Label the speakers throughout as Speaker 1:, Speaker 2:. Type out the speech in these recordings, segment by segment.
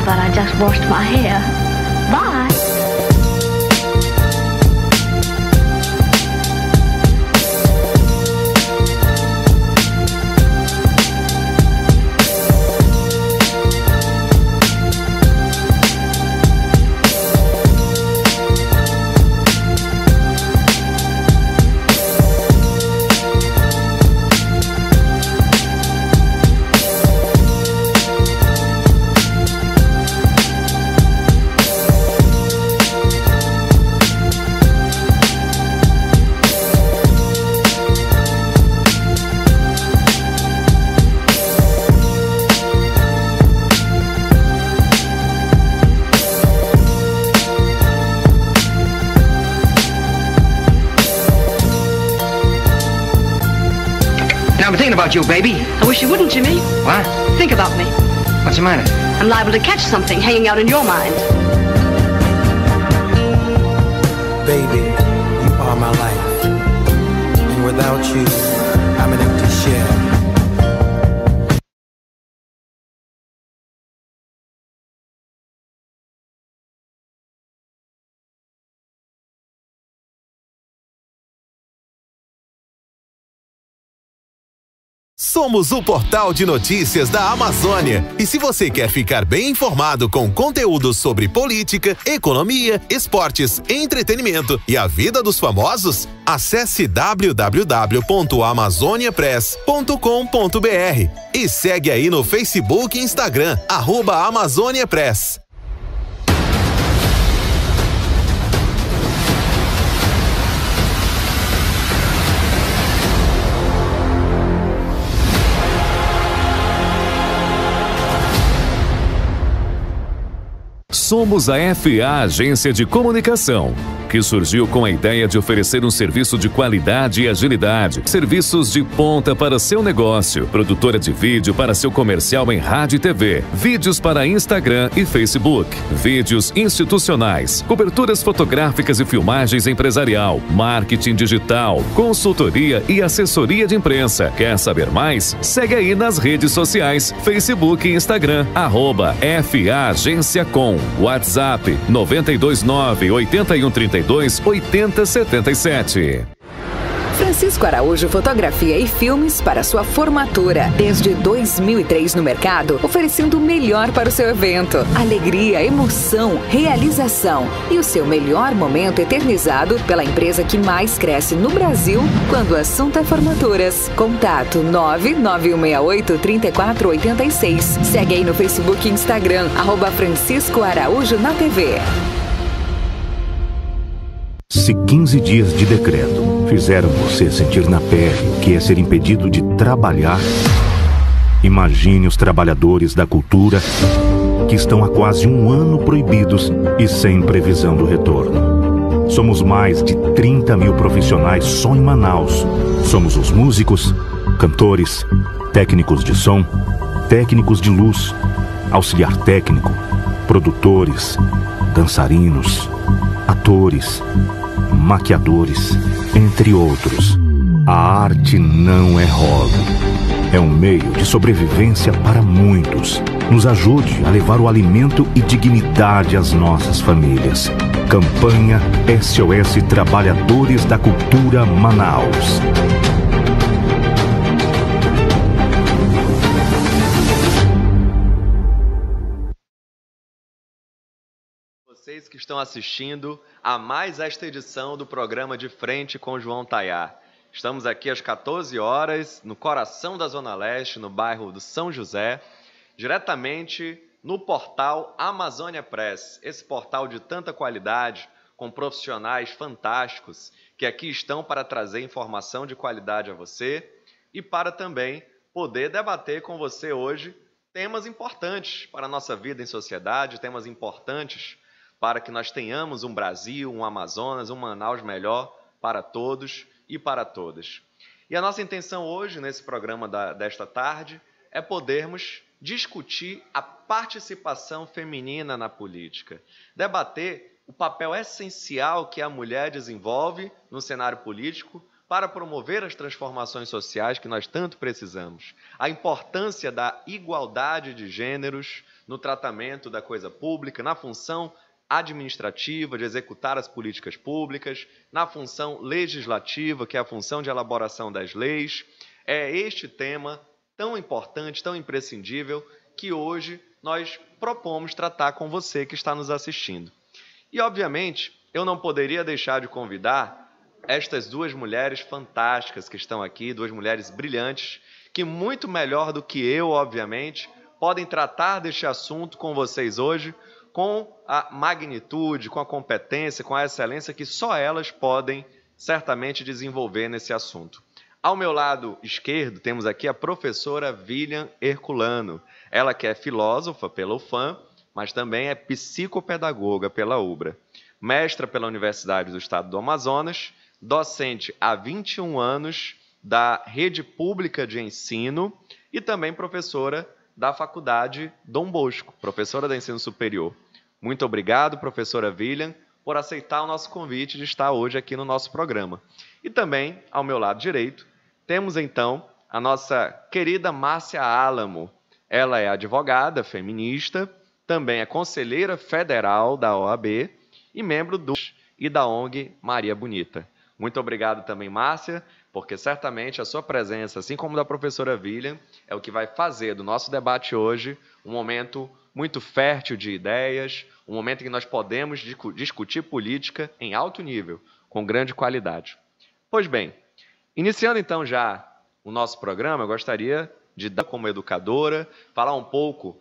Speaker 1: But I just washed my hair. Bye.
Speaker 2: I'm thinking about you, baby.
Speaker 3: I wish you wouldn't, Jimmy.
Speaker 2: What?
Speaker 3: Think about me.
Speaker 2: What's the matter?
Speaker 3: I'm liable to catch something hanging out in your mind.
Speaker 4: Baby, you are my life. And without you, I'm an empty shell.
Speaker 5: Somos o portal de notícias da Amazônia. E se você quer ficar bem informado com conteúdos sobre política, economia, esportes, entretenimento e a vida dos famosos, acesse www.amazoniapress.com.br e segue aí no Facebook e Instagram, @AmazôniaPress.
Speaker 6: Somos a FA Agência de Comunicação, que surgiu com a ideia de oferecer um serviço de qualidade e agilidade, serviços de ponta para seu negócio, produtora de vídeo para seu comercial em rádio e TV, vídeos para Instagram e Facebook, vídeos institucionais, coberturas fotográficas e filmagens empresarial, marketing digital, consultoria e assessoria de imprensa. Quer saber mais? Segue aí nas redes sociais, Facebook e Instagram, @FA Agência Com. WhatsApp 929-8132-8077.
Speaker 7: Francisco Araújo Fotografia e Filmes para sua formatura. Desde 2003 no mercado, oferecendo o melhor para o seu evento. Alegria, emoção, realização e o seu melhor momento eternizado pela empresa que mais cresce no Brasil quando o assunto é formaturas. Contato 99168-3486. Segue aí no Facebook e Instagram, @Francisco Araújo na TV.
Speaker 8: Se 15 dias de decreto fizeram você sentir na pele o que é ser impedido de trabalhar, imagine os trabalhadores da cultura que estão há quase um ano proibidos e sem previsão do retorno. Somos mais de 30 mil profissionais só em Manaus. Somos os músicos, cantores, técnicos de som, técnicos de luz, auxiliar técnico, produtores, dançarinos, atores, maquiadores, entre outros. A arte não é hobby, é um meio de sobrevivência para muitos. Nos ajude a levar o alimento e dignidade às nossas famílias. Campanha SOS Trabalhadores da Cultura Manaus.
Speaker 9: Vocês que estão assistindo a mais esta edição do programa De Frente com João Tayar. Estamos aqui às 14 horas, no coração da Zona Leste, no bairro do São José, diretamente no portal Amazônia Press, esse portal de tanta qualidade, com profissionais fantásticos, que aqui estão para trazer informação de qualidade a você e para também poder debater com você hoje temas importantes para a nossa vida em sociedade, temas importantes para que nós tenhamos um Brasil, um Amazonas, um Manaus melhor para todos e para todas. E a nossa intenção hoje, nesse programa desta tarde, é podermos discutir a participação feminina na política, debater o papel essencial que a mulher desenvolve no cenário político para promover as transformações sociais que nós tanto precisamos, a importância da igualdade de gêneros no tratamento da coisa pública, na função administrativa, de executar as políticas públicas, na função legislativa, que é a função de elaboração das leis. É este tema tão importante, tão imprescindível, que hoje nós propomos tratar com você que está nos assistindo. E, obviamente, eu não poderia deixar de convidar estas duas mulheres fantásticas que estão aqui, duas mulheres brilhantes, que muito melhor do que eu, obviamente, podem tratar deste assunto com vocês hoje, com a magnitude, com a competência, com a excelência que só elas podem certamente desenvolver nesse assunto. Ao meu lado esquerdo temos aqui a professora William Herculano, ela que é filósofa pela UFAM, mas também é psicopedagoga pela UBRA, mestra pela Universidade do Estado do Amazonas, docente há 21 anos da Rede Pública de Ensino e também professora da Faculdade Dom Bosco, professora de ensino superior. Muito obrigado, professora William, por aceitar o nosso convite de estar hoje aqui no nosso programa. E também, ao meu lado direito, temos então a nossa querida Márcia Álamo. Ela é advogada feminista, também é conselheira federal da OAB e membro do e da ONG Maria Bonita. Muito obrigado também, Márcia, porque certamente a sua presença, assim como da professora William, é o que vai fazer do nosso debate hoje um momento muito fértil de ideias, um momento em que nós podemos discutir política em alto nível, com grande qualidade. Pois bem, iniciando então já o nosso programa, eu gostaria de dar como educadora, falar um pouco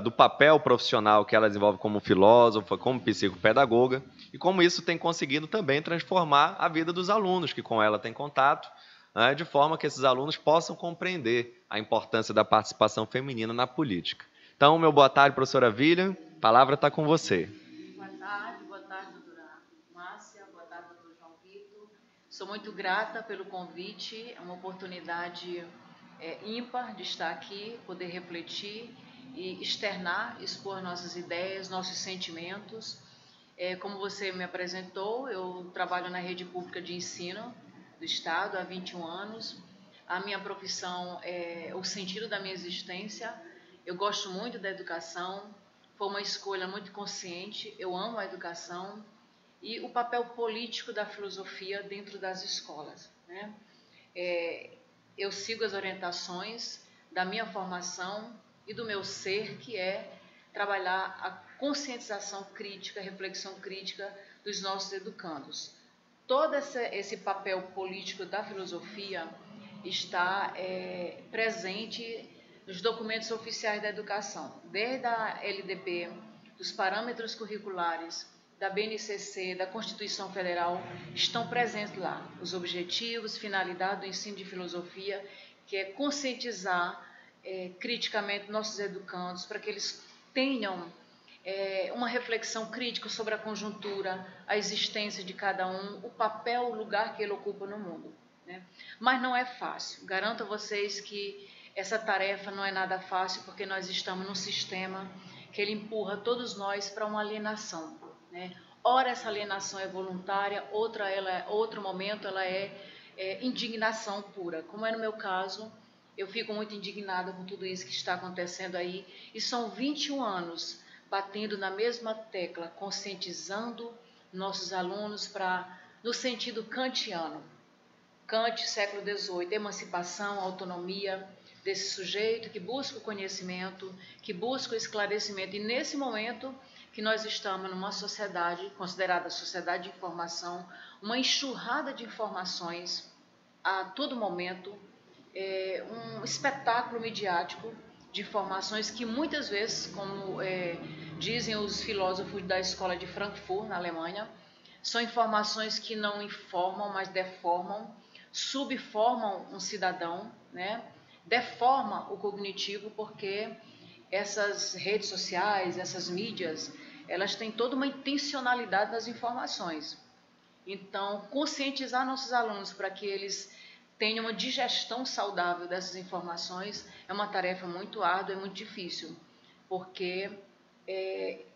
Speaker 9: do papel profissional que ela desenvolve como filósofa, como psicopedagoga, e como isso tem conseguido também transformar a vida dos alunos que com ela têm contato, né, de forma que esses alunos possam compreender a importância da participação feminina na política. Então, meu boa tarde, professora William, a palavra está com você.
Speaker 10: Boa tarde, doutora Márcia, boa tarde, doutor João Vitor. Sou muito grata pelo convite, é uma oportunidade ímpar de estar aqui, poder refletir e externar, expor nossas ideias, nossos sentimentos. Como você me apresentou, eu trabalho na rede pública de ensino do Estado há 21 anos. A minha profissão é o sentido da minha existência. Eu gosto muito da educação, foi uma escolha muito consciente, eu amo a educação e o papel político da filosofia dentro das escolas, né? Eu sigo as orientações da minha formação e do meu ser, que é trabalhar a conscientização crítica, a reflexão crítica dos nossos educandos. Todo esse papel político da filosofia está presente nos documentos oficiais da educação, desde a LDB, dos parâmetros curriculares, da BNCC, da Constituição Federal, estão presentes lá. Os objetivos, finalidade do ensino de filosofia, que é conscientizar criticamente nossos educandos, para que eles tenham uma reflexão crítica sobre a conjuntura, a existência de cada um, o papel, o lugar que ele ocupa no mundo, né? Mas não é fácil. Garanto a vocês que essa tarefa não é nada fácil, porque nós estamos num sistema que ele empurra todos nós para uma alienação, né? Ora essa alienação é voluntária, outro momento ela é indignação pura, como é no meu caso. Eu fico muito indignada com tudo isso que está acontecendo aí, e são 21 anos batendo na mesma tecla, conscientizando nossos alunos no sentido kantiano. Kant, século XVIII, emancipação, autonomia desse sujeito que busca o conhecimento, que busca o esclarecimento. E nesse momento que nós estamos numa sociedade, considerada sociedade de informação, uma enxurrada de informações a todo momento, um espetáculo midiático de informações que muitas vezes, como dizem os filósofos da escola de Frankfurt, na Alemanha, são informações que não informam, mas deformam, subformam um cidadão, né? Deforma o cognitivo, porque essas redes sociais, essas mídias, elas têm toda uma intencionalidade nas informações. Então, conscientizar nossos alunos para que eles tenham uma digestão saudável dessas informações é uma tarefa muito árdua e muito difícil, porque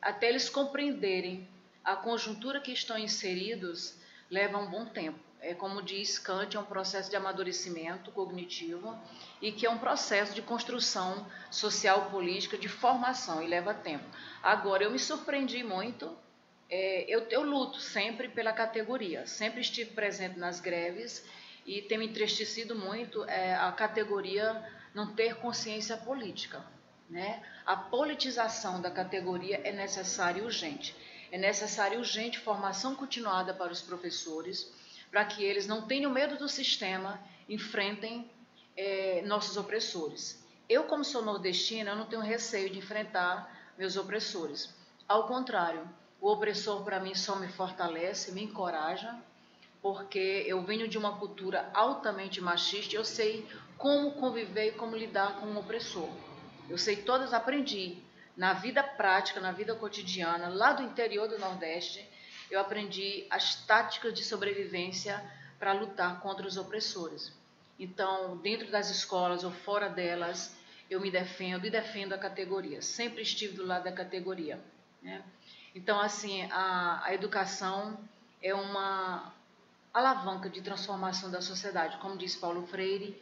Speaker 10: até eles compreenderem a conjuntura que estão inseridos leva um bom tempo. Como diz Kant, é um processo de amadurecimento cognitivo e que é um processo de construção social, política, de formação, e leva tempo. Agora, eu me surpreendi muito, eu luto sempre pela categoria, sempre estive presente nas greves e tem me entristecido muito a categoria não ter consciência política, né? A politização da categoria é necessária e urgente. É necessária e urgente formação continuada para os professores, para que eles não tenham medo do sistema, enfrentem nossos opressores. Eu, como sou nordestina, eu não tenho receio de enfrentar meus opressores. Ao contrário, o opressor, para mim, só me fortalece, me encoraja, porque eu venho de uma cultura altamente machista, eu sei como conviver e como lidar com um opressor. Eu sei aprendi na vida prática, na vida cotidiana, lá do interior do Nordeste, eu aprendi as táticas de sobrevivência para lutar contra os opressores. Então, dentro das escolas ou fora delas, eu me defendo e defendo a categoria. Sempre estive do lado da categoria, né? Então, assim, a educação é uma alavanca de transformação da sociedade. Como diz Paulo Freire,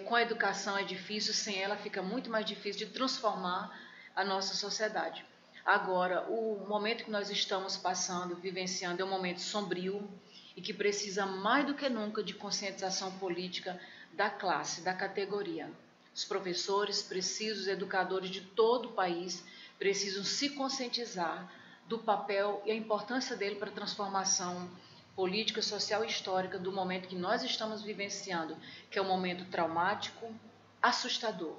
Speaker 10: com a educação é difícil, sem ela fica muito mais difícil de transformar a nossa sociedade. Agora, o momento que nós estamos passando, vivenciando, é um momento sombrio e que precisa mais do que nunca de conscientização política da classe, da categoria. Os professores precisos, educadores de todo o país, precisam se conscientizar do papel e a importância dele para a transformação política, social e histórica do momento que nós estamos vivenciando, que é um momento traumático, assustador.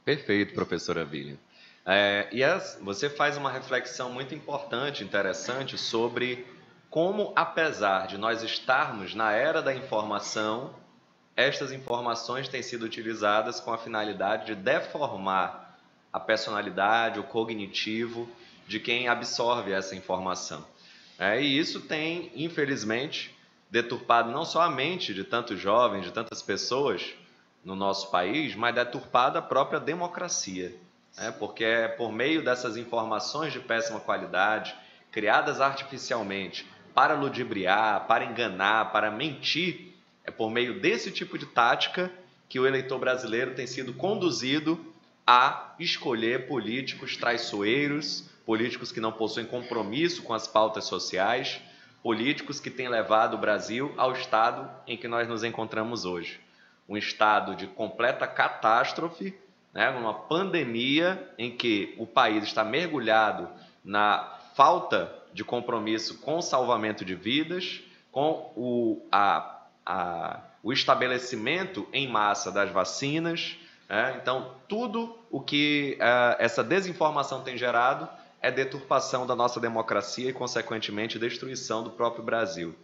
Speaker 9: Perfeito, professora William. Você faz uma reflexão muito importante, interessante, sobre como, apesar de nós estarmos na era da informação, estas informações têm sido utilizadas com a finalidade de deformar a personalidade, o cognitivo de quem absorve essa informação. E isso tem, infelizmente, deturpado não só a mente de tantos jovens, de tantas pessoas no nosso país, mas deturpado a própria democracia. Porque é por meio dessas informações de péssima qualidade, criadas artificialmente, para ludibriar, para enganar, para mentir, é por meio desse tipo de tática que o eleitor brasileiro tem sido conduzido a escolher políticos traiçoeiros, políticos que não possuem compromisso com as pautas sociais, políticos que têm levado o Brasil ao estado em que nós nos encontramos hoje. Um estado de completa catástrofe, uma pandemia em que o país está mergulhado na falta de compromisso com o salvamento de vidas, com o estabelecimento em massa das vacinas. Então, tudo o que essa desinformação tem gerado é deturpação da nossa democracia e, consequentemente, destruição do próprio Brasil.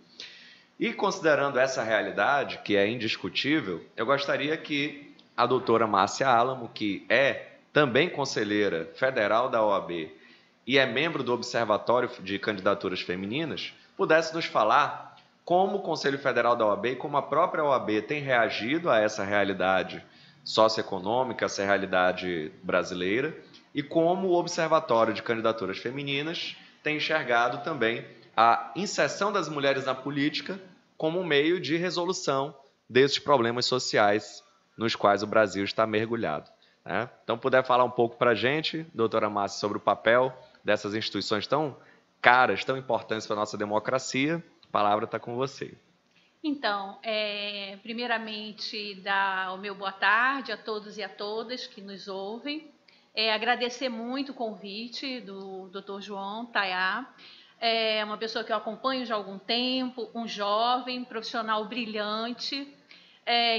Speaker 9: E, considerando essa realidade, que é indiscutível, eu gostaria que a doutora Márcia Álamo, que é também conselheira federal da OAB e é membro do Observatório de Candidaturas Femininas, pudesse nos falar como o Conselho Federal da OAB e como a própria OAB tem reagido a essa realidade socioeconômica, essa realidade brasileira, e como o Observatório de Candidaturas Femininas tem enxergado também a inserção das mulheres na política como um meio de resolução desses problemas sociais nos quais o Brasil está mergulhado. Então, puder falar um pouco para a gente, doutora Márcia, sobre o papel dessas instituições tão caras, tão importantes para a nossa democracia, a palavra está com você.
Speaker 11: Então, primeiramente, dar o meu boa tarde a todos e a todas que nos ouvem. Agradecer muito o convite do Dr. João Tayá. É uma pessoa que eu acompanho já há algum tempo, um jovem, profissional brilhante,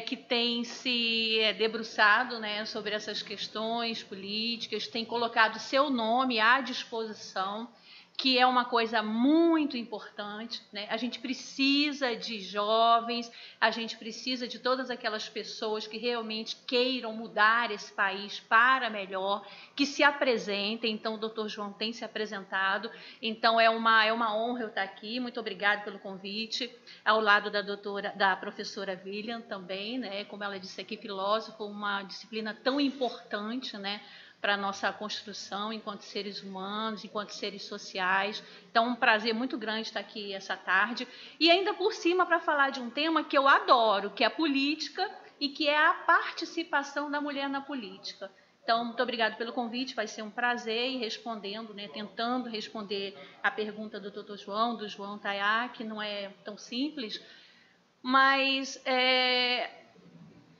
Speaker 11: que tem se debruçado, sobre essas questões políticas, tem colocado seu nome à disposição, que é uma coisa muito importante. A gente precisa de jovens, a gente precisa de todas aquelas pessoas que realmente queiram mudar esse país para melhor, que se apresentem. Então, o Dr. João tem se apresentado, então é uma honra eu estar aqui. Muito obrigada pelo convite, ao lado da professora William também, como ela disse aqui, filósofo, uma disciplina tão importante, para a nossa construção enquanto seres humanos, enquanto seres sociais. Então, um prazer muito grande estar aqui essa tarde. E ainda por cima para falar de um tema que eu adoro, que é a política e que é a participação da mulher na política. Então, muito obrigada pelo convite, vai ser um prazer ir respondendo, tentando responder a pergunta do Dr. João, do João Tayá, que não é tão simples, mas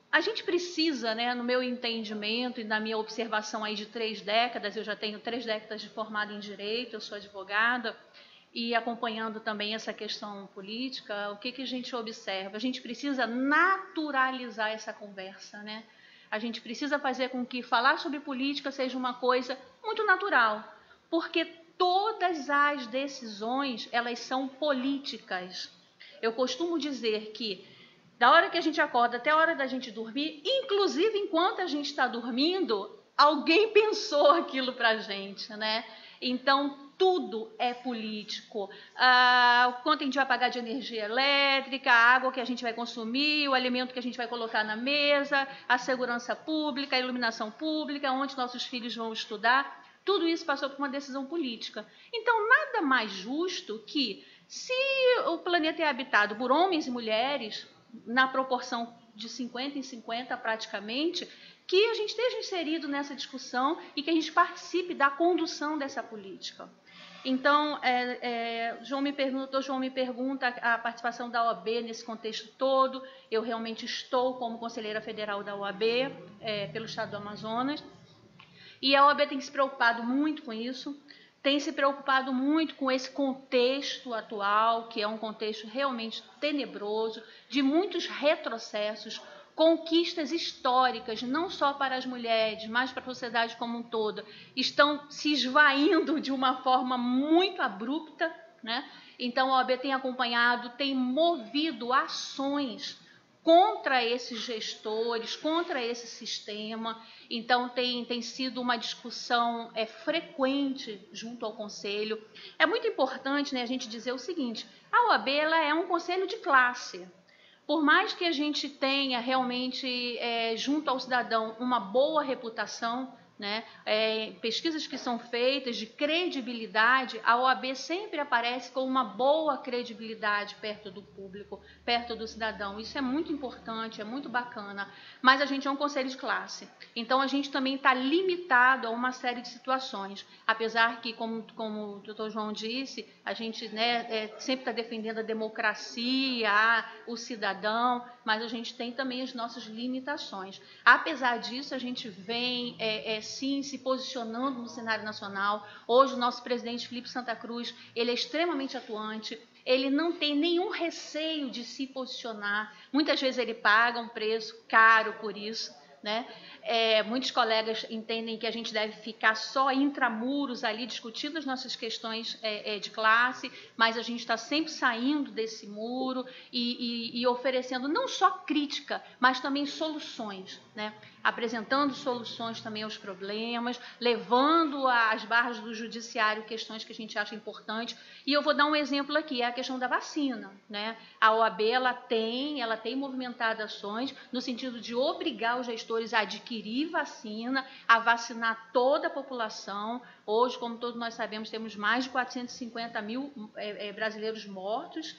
Speaker 11: a gente precisa, no meu entendimento e na minha observação aí de 3 décadas, eu já tenho 3 décadas de formada em Direito, eu sou advogada, e acompanhando também essa questão política, o que a gente observa? A gente precisa naturalizar essa conversa, A gente precisa fazer com que falar sobre política seja uma coisa muito natural, porque todas as decisões, elas são políticas. Eu costumo dizer que da hora que a gente acorda até a hora da gente dormir, inclusive enquanto a gente está dormindo, alguém pensou aquilo para a gente, Então, tudo é político. Quanto a gente vai pagar de energia elétrica, a água que a gente vai consumir, o alimento que a gente vai colocar na mesa, a segurança pública, a iluminação pública, onde nossos filhos vão estudar, tudo isso passou por uma decisão política. Então, nada mais justo que, se o planeta é habitado por homens e mulheres, na proporção de 50 em 50 praticamente, que a gente esteja inserido nessa discussão e que a gente participe da condução dessa política. Então, João me pergunta a participação da OAB nesse contexto todo. Eu realmente estou como conselheira federal da OAB pelo estado do Amazonas. E a OAB tem se preocupado muito com isso, tem se preocupado muito com esse contexto atual, que é um contexto realmente tenebroso, de muitos retrocessos, conquistas históricas, não só para as mulheres, mas para a sociedade como um todo, estão se esvaindo de uma forma muito abrupta, né? Então, a OAB tem acompanhado, tem movido ações contra esses gestores, contra esse sistema. Então, tem sido uma discussão frequente junto ao Conselho. É muito importante, né, a gente dizer o seguinte: a OAB ela é um conselho de classe. Por mais que a gente tenha realmente, junto ao cidadão, uma boa reputação, né, pesquisas que são feitas de credibilidade, a OAB sempre aparece com uma boa credibilidade perto do público, perto do cidadão. Isso é muito importante, é muito bacana, mas a gente é um conselho de classe, então a gente também está limitado a uma série de situações, apesar que, como o doutor João disse, a gente, né, sempre está defendendo a democracia, o cidadão, mas a gente tem também as nossas limitações. Apesar disso, a gente vem sim se posicionando no cenário nacional. Hoje o nosso presidente Felipe Santa Cruz, ele é extremamente atuante, ele não tem nenhum receio de se posicionar, muitas vezes ele paga um preço caro por isso, né? Muitos colegas entendem que a gente deve ficar só intramuros ali discutindo as nossas questões de classe, mas a gente está sempre saindo desse muro e oferecendo não só crítica, mas também soluções, né? Apresentando soluções também aos problemas, levando às barras do judiciário questões que a gente acha importantes. E eu vou dar um exemplo aqui, é a questão da vacina, né? A OAB ela tem movimentado ações no sentido de obrigar os gestores a adquirir vacina, a vacinar toda a população. Hoje, como todos nós sabemos, temos mais de 450 mil brasileiros mortos,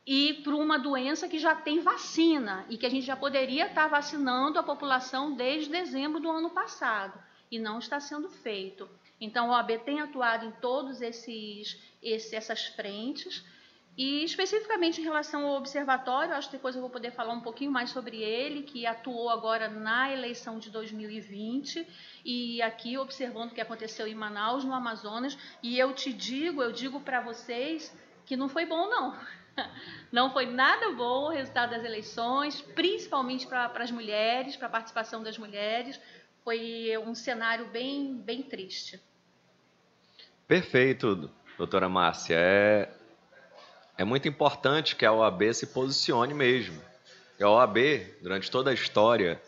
Speaker 11: e por uma doença que já tem vacina e que a gente já poderia estar vacinando a população desde dezembro do ano passado, e não está sendo feito. Então, a OAB tem atuado em todas essas frentes, e especificamente em relação ao observatório, acho que depois eu vou poder falar um pouquinho mais sobre ele, que atuou agora na eleição de 2020, e aqui observando o que aconteceu em Manaus, no Amazonas, e eu digo para vocês que não foi bom, não. Não foi nada bom o resultado das eleições, principalmente para as mulheres, para a participação das mulheres. Foi um cenário bem, bem triste.
Speaker 9: Perfeito, doutora Márcia. É muito importante que a OAB se posicione mesmo. A OAB, durante toda a história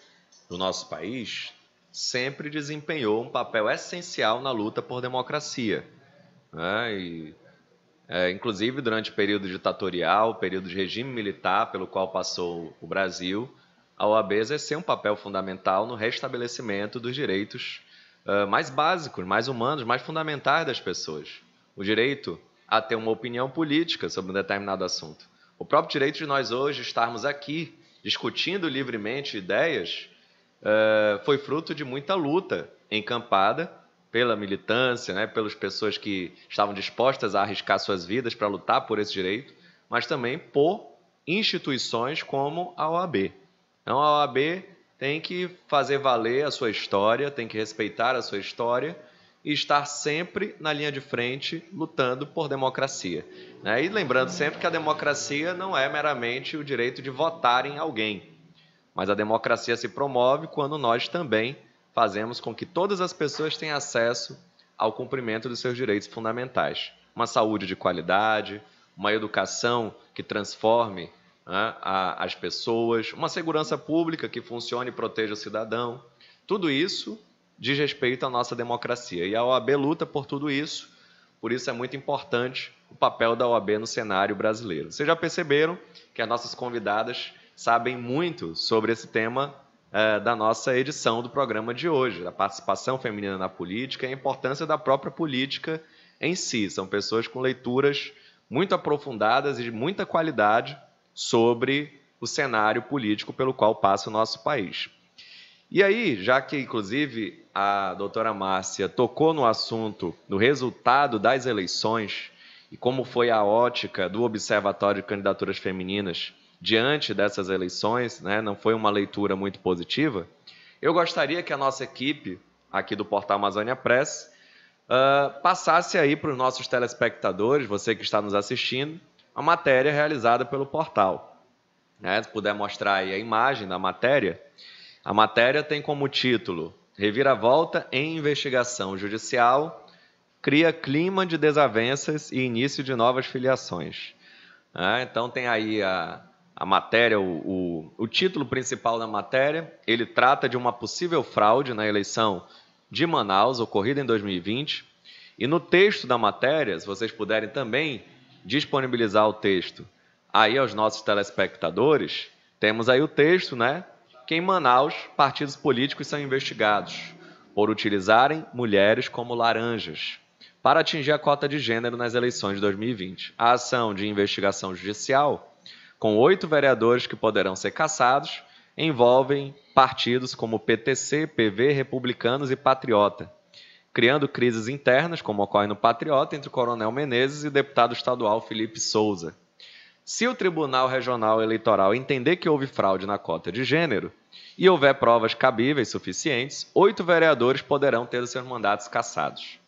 Speaker 9: do nosso país, sempre desempenhou um papel essencial na luta por democracia, né? Inclusive, durante o período ditatorial, período de regime militar pelo qual passou o Brasil, a OAB exerceu um papel fundamental no restabelecimento dos direitos mais básicos, mais humanos, mais fundamentais das pessoas. O direito a ter uma opinião política sobre um determinado assunto. O próprio direito de nós hoje estarmos aqui discutindo livremente ideias foi fruto de muita luta encampada pela militância, né, pelas pessoas que estavam dispostas a arriscar suas vidas para lutar por esse direito, mas também por instituições como a OAB. Então, a OAB tem que fazer valer a sua história, tem que respeitar a sua história e estar sempre na linha de frente lutando por democracia, né? E lembrando sempre que a democracia não é meramente o direito de votar em alguém, mas a democracia se promove quando nós também fazemos com que todas as pessoas tenham acesso ao cumprimento dos seus direitos fundamentais. Uma saúde de qualidade, uma educação que transforme, né, as pessoas, uma segurança pública que funcione e proteja o cidadão. Tudo isso diz respeito à nossa democracia. E a OAB luta por tudo isso, por isso é muito importante o papel da OAB no cenário brasileiro. Vocês já perceberam que as nossas convidadas sabem muito sobre esse tema da nossa edição do programa de hoje, da participação feminina na política e a importância da própria política em si. São pessoas com leituras muito aprofundadas e de muita qualidade sobre o cenário político pelo qual passa o nosso país. E aí, já que inclusive a doutora Márcia tocou no assunto do resultado das eleições e como foi a ótica do Observatório de Candidaturas Femininas diante dessas eleições, né, não foi uma leitura muito positiva, eu gostaria que a nossa equipe aqui do Portal Amazônia Press passasse aí para os nossos telespectadores, você que está nos assistindo, a matéria realizada pelo portal. Né? Se puder mostrar aí a imagem da matéria. A matéria tem como título Reviravolta em investigação judicial, cria clima de desavenças e início de novas filiações. Então tem aí a matéria, o título principal da matéria, ele trata de uma possível fraude na eleição de Manaus, ocorrida em 2020. E no texto da matéria, se vocês puderem também disponibilizar o texto aí aos nossos telespectadores, temos aí o texto, né? Que em Manaus, partidos políticos são investigados por utilizarem mulheres como laranjas para atingir a cota de gênero nas eleições de 2020. A ação de investigação judicial, com 8 vereadores que poderão ser cassados, envolvem partidos como PTC, PV, Republicanos e Patriota, criando crises internas, como ocorre no Patriota, entre o Coronel Menezes e o deputado estadual Felipe Souza. Se o Tribunal Regional Eleitoral entender que houve fraude na cota de gênero e houver provas cabíveis suficientes, 8 vereadores poderão ter os seus mandatos cassados.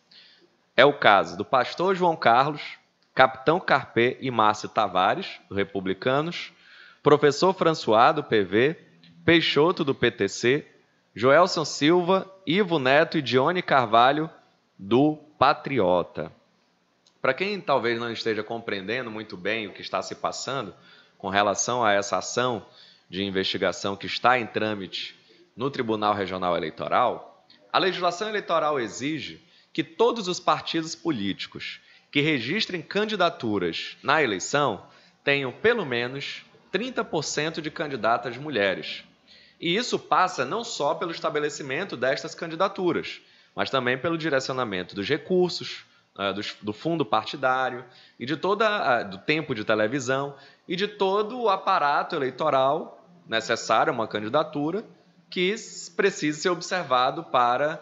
Speaker 9: É o caso do pastor João Carlos, capitão Carpê e Márcio Tavares, do Republicanos, professor François, do PV, Peixoto, do PTC, Joelson Silva, Ivo Neto e Dione Carvalho, do Patriota. Para quem talvez não esteja compreendendo muito bem o que está se passando com relação a essa ação de investigação que está em trâmite no Tribunal Regional Eleitoral, a legislação eleitoral exige que todos os partidos políticos que registrem candidaturas na eleição tenham pelo menos 30% de candidatas mulheres. E isso passa não só pelo estabelecimento destas candidaturas, mas também pelo direcionamento dos recursos, do fundo partidário e de do tempo de televisão e de todo o aparato eleitoral necessário a uma candidatura que precisa ser observado para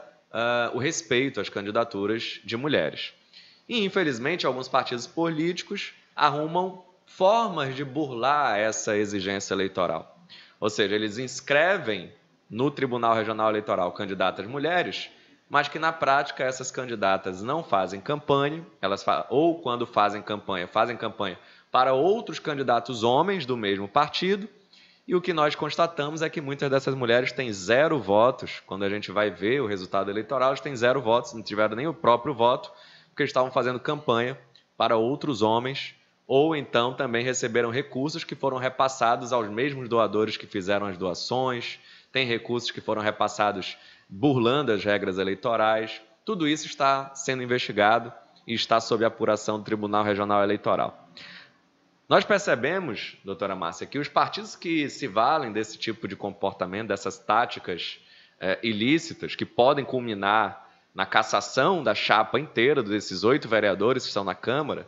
Speaker 9: o respeito às candidaturas de mulheres. E, infelizmente, alguns partidos políticos arrumam formas de burlar essa exigência eleitoral. Ou seja, eles inscrevem no Tribunal Regional Eleitoral candidatas mulheres, mas que na prática essas candidatas não fazem campanha, ou quando fazem campanha para outros candidatos homens do mesmo partido, e o que nós constatamos é que muitas dessas mulheres têm 0 votos, quando a gente vai ver o resultado eleitoral, elas têm 0 votos, não tiveram nem o próprio voto, porque estavam fazendo campanha para outros homens, ou então também receberam recursos que foram repassados aos mesmos doadores que fizeram as doações, tem recursos que foram repassados burlando as regras eleitorais. Tudo isso está sendo investigado e está sob apuração do Tribunal Regional Eleitoral. Nós percebemos, doutora Márcia, que os partidos que se valem desse tipo de comportamento, dessas táticas ilícitas, que podem culminar na cassação da chapa inteira desses 8 vereadores que estão na Câmara,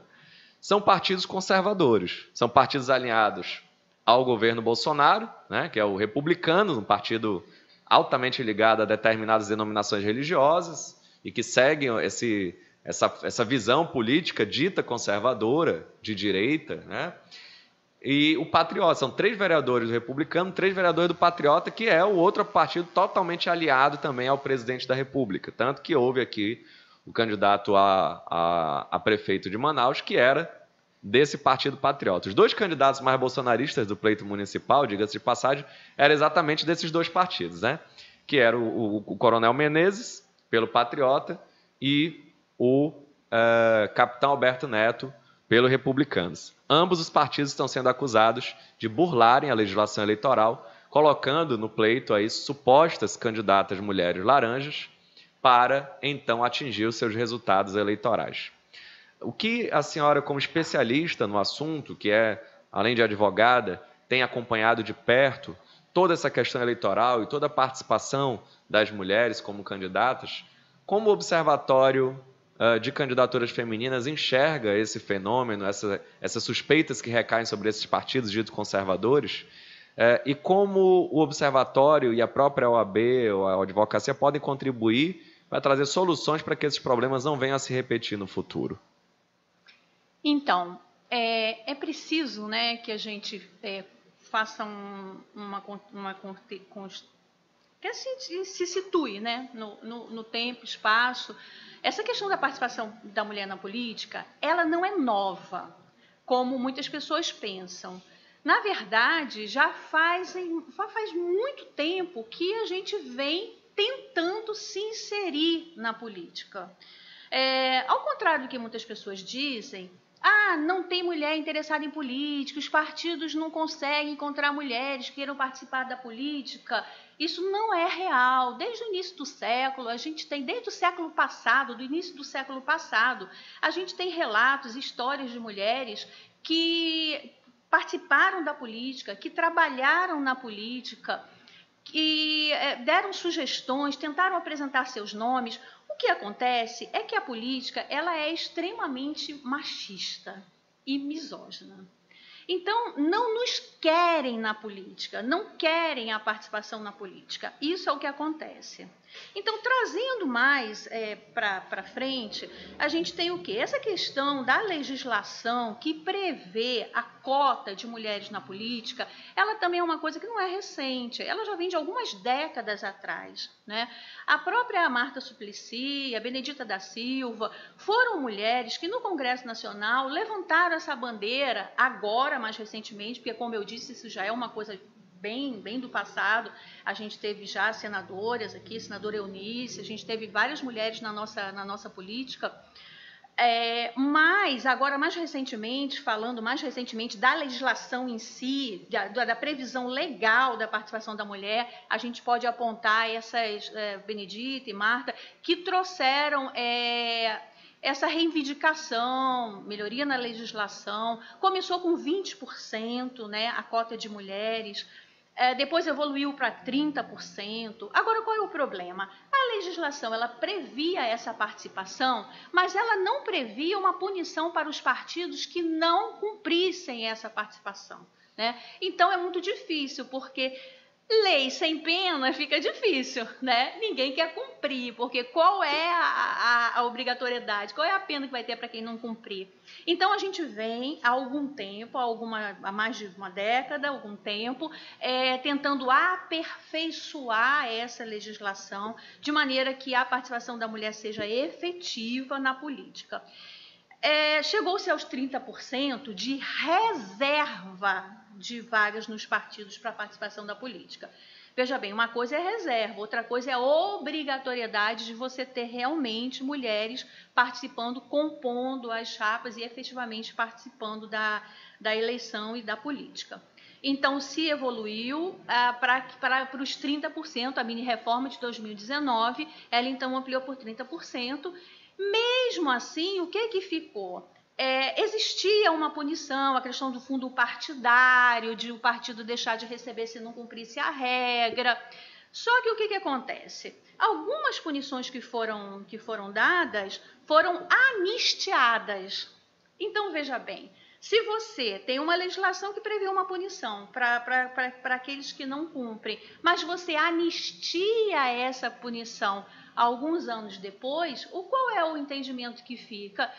Speaker 9: são partidos conservadores, são partidos alinhados ao governo Bolsonaro, né, que é o Republicano, um partido altamente ligado a determinadas denominações religiosas e que seguem essa visão política dita conservadora, de direita, né? E o Patriota, são 3 vereadores do Republicano, 3 vereadores do Patriota, que é o outro partido totalmente aliado também ao presidente da República. Tanto que houve aqui o candidato a prefeito de Manaus, que era desse partido Patriota. Os 2 candidatos mais bolsonaristas do pleito municipal, diga-se de passagem, eram exatamente desses 2 partidos, né? Que era o Coronel Menezes, pelo Patriota, e o capitão Alberto Neto, pelo Republicanos. Ambos os partidos estão sendo acusados de burlarem a legislação eleitoral, colocando no pleito aí supostas candidatas mulheres laranjas para, então, atingir os seus resultados eleitorais. O que a senhora, como especialista no assunto, que é, além de advogada, tem acompanhado de perto toda essa questão eleitoral e toda a participação das mulheres como candidatas, como o Observatório de Candidaturas Femininas enxerga esse fenômeno, essas suspeitas que recaem sobre esses partidos ditos conservadores, E como o Observatório e a própria OAB ou a advocacia podem contribuir para trazer soluções para que esses problemas não venham a se repetir no futuro?
Speaker 11: Então, é preciso, né, que a gente faça que se situe, né, no tempo, espaço. Essa questão da participação da mulher na política, ela não é nova, como muitas pessoas pensam. Na verdade, já faz muito tempo que a gente vem tentando se inserir na política. Ao contrário do que muitas pessoas dizem, não tem mulher interessada em política, os partidos não conseguem encontrar mulheres que queiram participar da política. Isso não é real. Desde o início do século, desde o século passado, do início do século passado, a gente tem relatos, histórias de mulheres que participaram da política, que trabalharam na política, que deram sugestões, tentaram apresentar seus nomes. O que acontece é que a política ela é extremamente machista e misógina. Então, não nos querem na política, não querem a participação na política. Isso é o que acontece. Então, trazendo mais para frente, a gente tem o quê? Essa questão da legislação que prevê a cota de mulheres na política, ela também é uma coisa que não é recente, ela já vem de algumas décadas atrás, né? A própria Marta Suplicy, a Benedita da Silva, foram mulheres que no Congresso Nacional levantaram essa bandeira, agora mais recentemente, porque como eu disse, isso já é uma coisa bem do passado. A gente teve já senadoras aqui, senadora Eunice, a gente teve várias mulheres na nossa política, mas agora mais recentemente, falando mais recentemente da legislação em si, da previsão legal da participação da mulher, a gente pode apontar essas Benedita e Marta, que trouxeram essa reivindicação, melhoria na legislação. Começou com 20%, né, a cota de mulheres, depois evoluiu para 30%. Agora, qual é o problema? A legislação ela previa essa participação, mas ela não previa uma punição para os partidos que não cumprissem essa participação, né? Então, é muito difícil, porque lei sem pena fica difícil, né? Ninguém quer cumprir, porque qual é a obrigatoriedade? Qual é a pena que vai ter para quem não cumprir? Então, a gente vem há algum tempo, há mais de uma década, algum tempo, tentando aperfeiçoar essa legislação de maneira que a participação da mulher seja efetiva na política. Chegou-se aos 30% de reserva de vagas nos partidos para a participação da política. Veja bem, uma coisa é reserva, outra coisa é a obrigatoriedade de você ter realmente mulheres participando, compondo as chapas e efetivamente participando da eleição e da política. Então, se evoluiu para os 30%, a mini-reforma de 2019, ela então ampliou por 30%. Mesmo assim, o que ficou? Existia uma punição, a questão do fundo partidário, de o partido deixar de receber se não cumprisse a regra. Só que o que acontece? Algumas punições que foram dadas foram anistiadas. Então, veja bem, se você tem uma legislação que prevê uma punição para aqueles que não cumprem, mas você anistia essa punição alguns anos depois, qual é o entendimento que fica?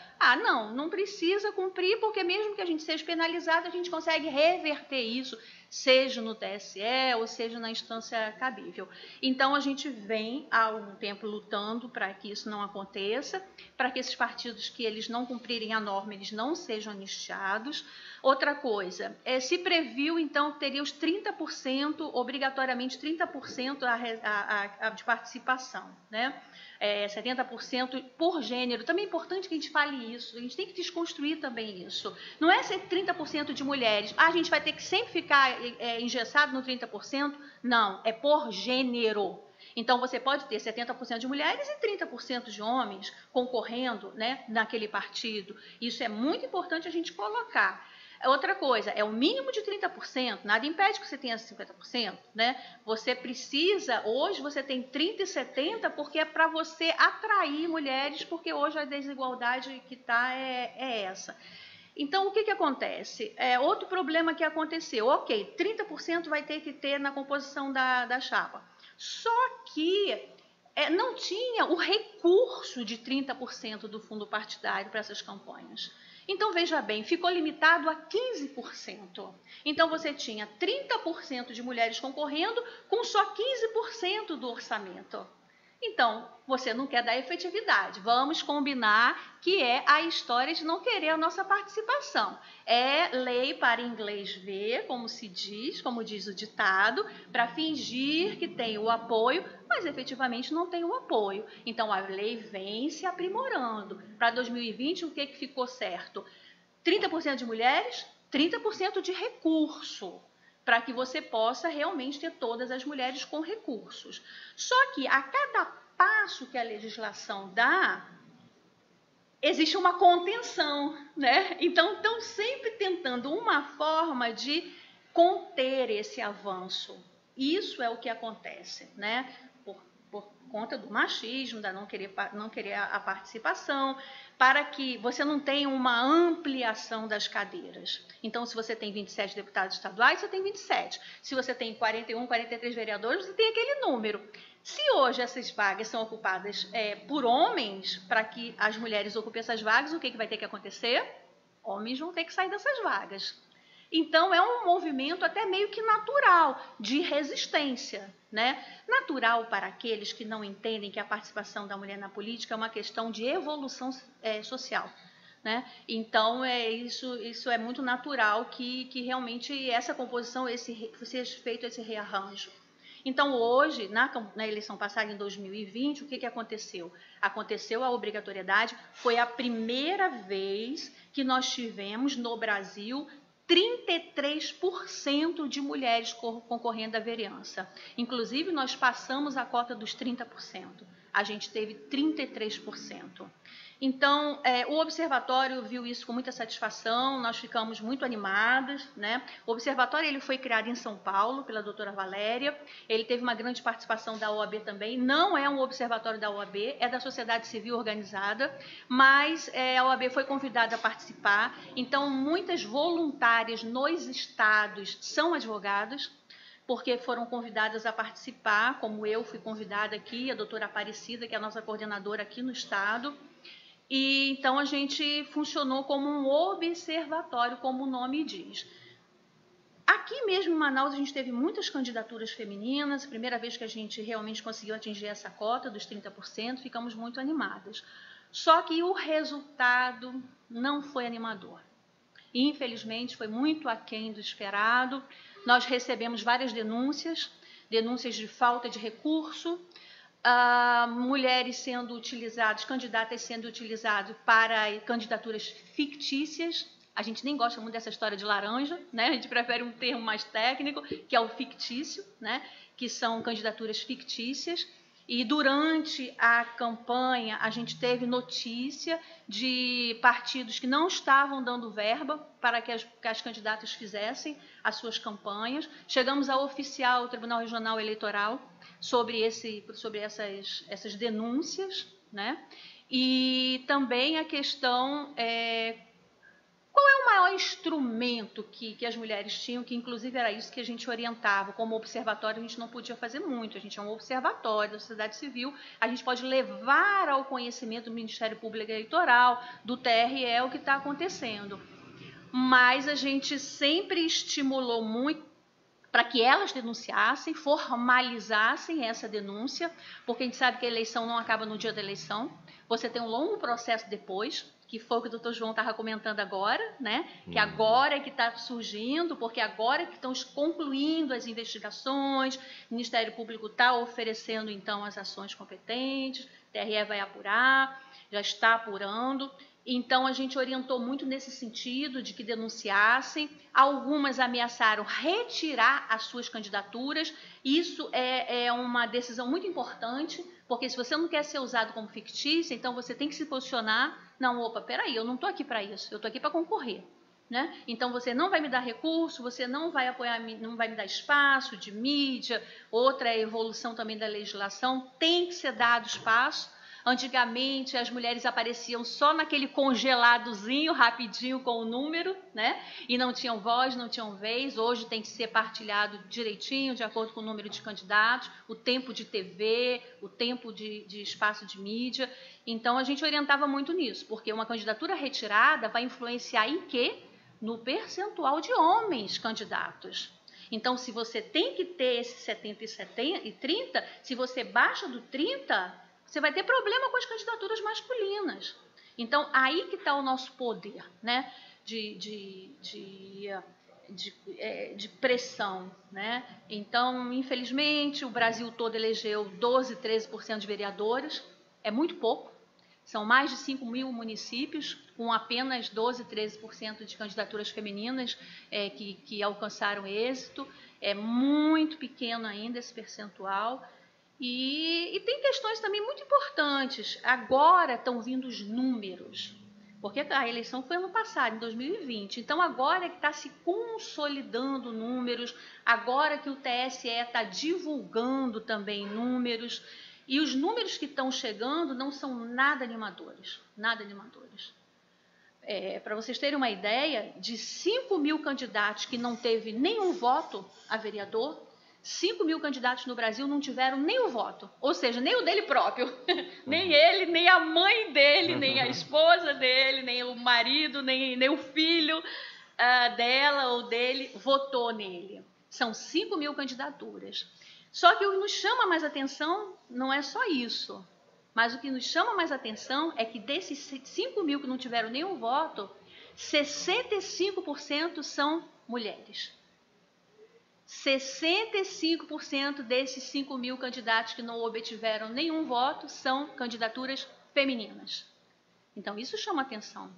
Speaker 11: Não precisa cumprir, porque mesmo que a gente seja penalizado, a gente consegue reverter isso, seja no TSE ou seja na instância cabível. Então, a gente vem há algum tempo lutando para que isso não aconteça, para que esses partidos que eles não cumprirem a norma, eles não sejam anistiados. Outra coisa, se previu, então, que teria os 30%, obrigatoriamente 30% de participação, né? 70% por gênero. Também é importante que a gente fale isso, a gente tem que desconstruir também isso. Não é ser 30% de mulheres, a gente vai ter que sempre ficar engessado no 30%, não, é por gênero. Então, você pode ter 70% de mulheres e 30% de homens concorrendo, né, naquele partido. Isso é muito importante a gente colocar. Outra coisa, é o mínimo de 30%, nada impede que você tenha 50%, né? Você precisa, hoje você tem 30% e 70% porque é para você atrair mulheres, porque hoje a desigualdade que está é essa. Então, o que acontece? Outro problema que aconteceu, ok, 30% vai ter que ter na composição da chapa. Só que não tinha o recurso de 30% do fundo partidário para essas campanhas. Então, veja bem, ficou limitado a 15%. Então, você tinha 30% de mulheres concorrendo com só 15% do orçamento. Então, você não quer dar efetividade. Vamos combinar que é a história de não querer a nossa participação. É lei para inglês ver, como se diz, como diz o ditado, para fingir que tem o apoio, mas efetivamente não tem o apoio. Então, a lei vem se aprimorando. Para 2020, o que ficou certo? 30% de mulheres, 30% de recurso, para que você possa realmente ter todas as mulheres com recursos. Só que a cada passo que a legislação dá, existe uma contenção, né? Então, estão sempre tentando uma forma de conter esse avanço. Isso é o que acontece, né? Por conta do machismo, da não querer a participação, para que você não tenha uma ampliação das cadeiras. Então, se você tem 27 deputados estaduais, você tem 27. Se você tem 41, 43 vereadores, você tem aquele número. Se hoje essas vagas são ocupadas por homens, para que as mulheres ocupem essas vagas, o que vai ter que acontecer? Homens vão ter que sair dessas vagas. Então, é um movimento até meio que natural, de resistência, né? Natural para aqueles que não entendem que a participação da mulher na política é uma questão de evolução social, né? Então, isso é muito natural que realmente essa composição, seja feito esse rearranjo. Então, hoje, na eleição passada, em 2020, o que aconteceu? Aconteceu a obrigatoriedade, foi a primeira vez que nós tivemos no Brasil 33% de mulheres concorrendo à vereança. Inclusive, nós passamos a cota dos 30%. A gente teve 33%. Então, o Observatório viu isso com muita satisfação, nós ficamos muito animadas, né? O Observatório ele foi criado em São Paulo pela doutora Valéria, ele teve uma grande participação da OAB também, não é um observatório da OAB, é da sociedade civil organizada, mas a OAB foi convidada a participar, então muitas voluntárias nos estados são advogadas, porque foram convidadas a participar, como eu fui convidada aqui, a doutora Aparecida, que é a nossa coordenadora aqui no estado. E então a gente funcionou como um observatório, como o nome diz. Aqui mesmo em Manaus a gente teve muitas candidaturas femininas, primeira vez que a gente realmente conseguiu atingir essa cota dos 30%, ficamos muito animadas. Só que o resultado não foi animador. Infelizmente foi muito aquém do esperado. Nós recebemos várias denúncias de falta de recurso, mulheres sendo utilizadas, candidatas sendo utilizadas para candidaturas fictícias. A gente nem gosta muito dessa história de laranja, né? A gente prefere um termo mais técnico, que é o fictício, né? Que são candidaturas fictícias. E durante a campanha, a gente teve notícia de partidos que não estavam dando verba para que as candidatas fizessem as suas campanhas. Chegamos a oficiar o Tribunal Regional Eleitoral sobre essas denúncias, né? E também a questão... qual é o maior instrumento que as mulheres tinham, que inclusive era isso que a gente orientava? Como observatório a gente não podia fazer muito, a gente é um observatório da sociedade civil, a gente pode levar ao conhecimento do Ministério Público Eleitoral, do TRE, o que está acontecendo. Mas a gente sempre estimulou muito para que elas denunciassem, formalizassem essa denúncia, porque a gente sabe que a eleição não acaba no dia da eleição, você tem um longo processo depois, que foi o que o doutor João estava comentando agora, né? Que agora é que está surgindo, porque agora é que estão concluindo as investigações, o Ministério Público está oferecendo, então, as ações competentes, o TRE vai apurar, já está apurando. Então, a gente orientou muito nesse sentido de que denunciassem. Algumas ameaçaram retirar as suas candidaturas. Isso é uma decisão muito importante, porque se você não quer ser usado como fictício, então você tem que se posicionar. Não, opa, peraí, eu não estou aqui para isso, eu estou aqui para concorrer. Né? Então, você não vai me dar recurso, você não vai apoiar, não vai me dar espaço de mídia. Outra evolução também da legislação, tem que ser dado espaço Antigamente, as mulheres apareciam só naquele congeladozinho, rapidinho, com o número, né? E não tinham voz, não tinham vez. Hoje tem que ser partilhado direitinho, de acordo com o número de candidatos, o tempo de TV, o tempo de espaço de mídia. Então, a gente orientava muito nisso, porque uma candidatura retirada vai influenciar em quê? No percentual de homens candidatos. Então, se você tem que ter esse 70 e 30, se você baixa do 30, você vai ter problema com as candidaturas masculinas. Então, aí que está o nosso poder, né? De pressão, né? Então, infelizmente, o Brasil todo elegeu 12, 13% de vereadores. É muito pouco. São mais de 5 mil municípios, com apenas 12, 13% de candidaturas femininas que alcançaram êxito. É muito pequeno ainda esse percentual. E tem questões também muito importantes. Agora estão vindo os números, porque a eleição foi ano passado, em 2020. Então, agora que está se consolidando números, agora que o TSE está divulgando também números, e os números que estão chegando não são nada animadores, nada animadores. Para vocês terem uma ideia, de 5 mil candidatos que não teve nenhum voto a vereador, 5 mil candidatos no Brasil não tiveram nem o voto, ou seja, nem o dele próprio, nem ele, nem a mãe dele, nem a esposa dele, nem o marido, nem o filho dela ou dele votou nele. São 5 mil candidaturas. Só que o que nos chama mais atenção não é só isso, mas o que nos chama mais atenção é que desses 5 mil que não tiveram nenhum voto, 65% são mulheres. 65% desses 5 mil candidatos que não obtiveram nenhum voto são candidaturas femininas. Então, isso chama atenção.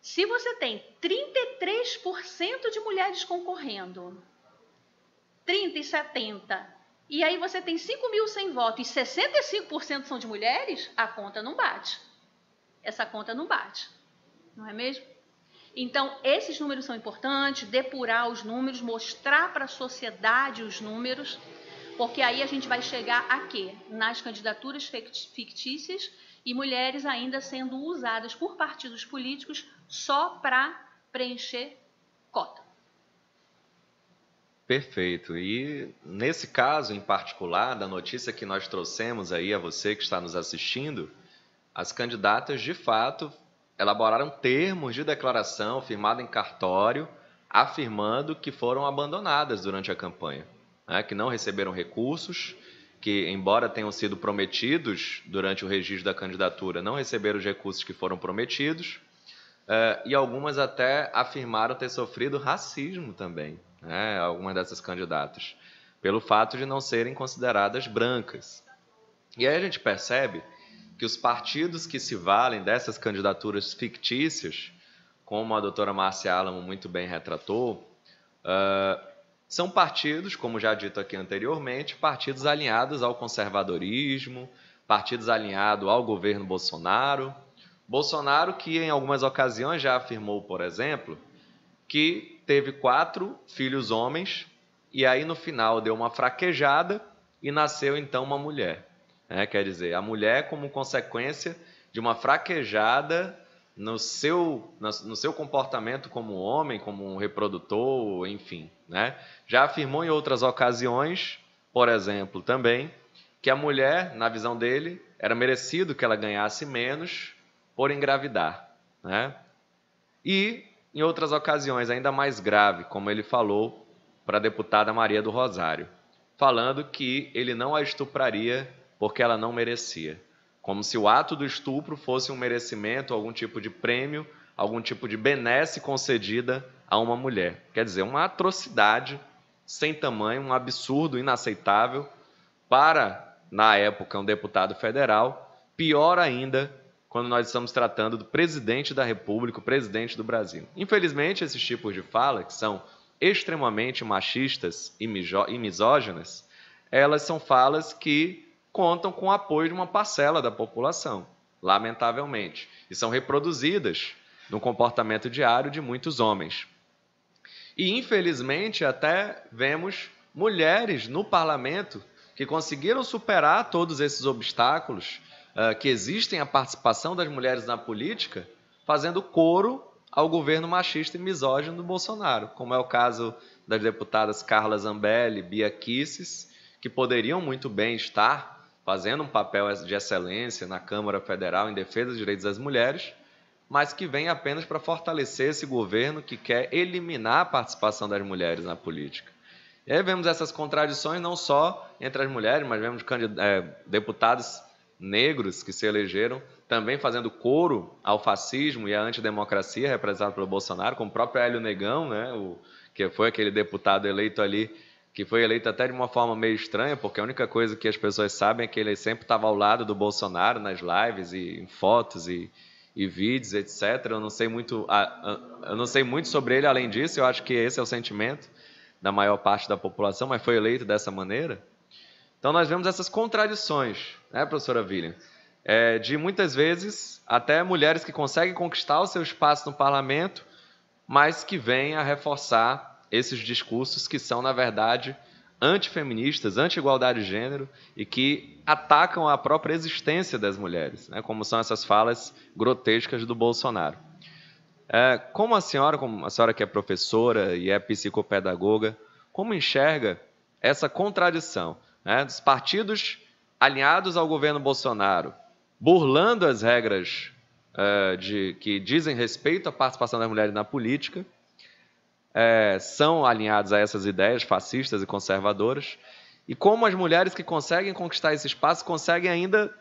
Speaker 11: Se você tem 33% de mulheres concorrendo, 30 e 70, e aí você tem 5 mil sem voto e 65% são de mulheres, a conta não bate. Essa conta não bate, não é mesmo? Então, esses números são importantes, depurar os números, mostrar para a sociedade os números, porque aí a gente vai chegar a quê? Nas candidaturas fictícias e mulheres ainda sendo usadas por partidos políticos só para preencher cota.
Speaker 9: Perfeito. E nesse caso em particular, da notícia que nós trouxemos aí a você que está nos assistindo, as candidatas de fato elaboraram termos de declaração firmado em cartório, afirmando que foram abandonadas durante a campanha, né? Que não receberam recursos, que, embora tenham sido prometidos durante o registro da candidatura, não receberam os recursos que foram prometidos, e algumas até afirmaram ter sofrido racismo também, né? Algumas dessas candidatas, pelo fato de não serem consideradas brancas. E aí a gente percebe que os partidos que se valem dessas candidaturas fictícias, como a doutora Márcia Álamo muito bem retratou, são partidos, como já dito aqui anteriormente, partidos alinhados ao conservadorismo, partidos alinhados ao governo Bolsonaro. Bolsonaro que em algumas ocasiões já afirmou, por exemplo, que teve 4 filhos homens e aí no final deu uma fraquejada e nasceu então uma mulher. Quer dizer, a mulher como consequência de uma fraquejada no seu comportamento como homem, como um reprodutor, enfim, né? Já afirmou em outras ocasiões, por exemplo, também, que a mulher, na visão dele, era merecido que ela ganhasse menos por engravidar, né? E, em outras ocasiões, ainda mais grave, como ele falou para a deputada Maria do Rosário, falando que ele não a estupraria porque ela não merecia. Como se o ato do estupro fosse um merecimento, algum tipo de prêmio, algum tipo de benesse concedida a uma mulher. Quer dizer, uma atrocidade sem tamanho, um absurdo inaceitável para, na época, um deputado federal, pior ainda quando nós estamos tratando do presidente da República, o presidente do Brasil. Infelizmente, esses tipos de fala, que são extremamente machistas e misóginas, elas são falas que contam com o apoio de uma parcela da população, lamentavelmente, e são reproduzidas no comportamento diário de muitos homens. E, infelizmente, até vemos mulheres no parlamento que conseguiram superar todos esses obstáculos, que existem a participação das mulheres na política fazendo coro ao governo machista e misógino do Bolsonaro, como é o caso das deputadas Carla Zambelli, Bia Kicis, que poderiam muito bem estar fazendo um papel de excelência na Câmara Federal em defesa dos direitos das mulheres, mas que vem apenas para fortalecer esse governo que quer eliminar a participação das mulheres na política. E aí vemos essas contradições não só entre as mulheres, mas vemos deputados negros que se elegeram também fazendo coro ao fascismo e à antidemocracia representado pelo Bolsonaro, como o próprio Hélio Negão, né, que foi aquele deputado eleito ali, que foi eleito até de uma forma meio estranha, porque a única coisa que as pessoas sabem é que ele sempre estava ao lado do Bolsonaro nas lives e em fotos e vídeos, etc. Eu não sei muito sobre ele além disso, eu acho que esse é o sentimento da maior parte da população, mas foi eleito dessa maneira. Então nós vemos essas contradições, né, professora William? De muitas vezes até mulheres que conseguem conquistar o seu espaço no parlamento, mas que vêm a reforçar esses discursos que são, na verdade, antifeministas, anti-igualdade de gênero e que atacam a própria existência das mulheres, né, como são essas falas grotescas do Bolsonaro. Como a senhora que é professora e é psicopedagoga, como enxerga essa contradição, né, dos partidos alinhados ao governo Bolsonaro, burlando as regras que dizem respeito à participação das mulheres na política, são alinhados a essas ideias fascistas e conservadoras, e como as mulheres que conseguem conquistar esse espaço conseguem ainda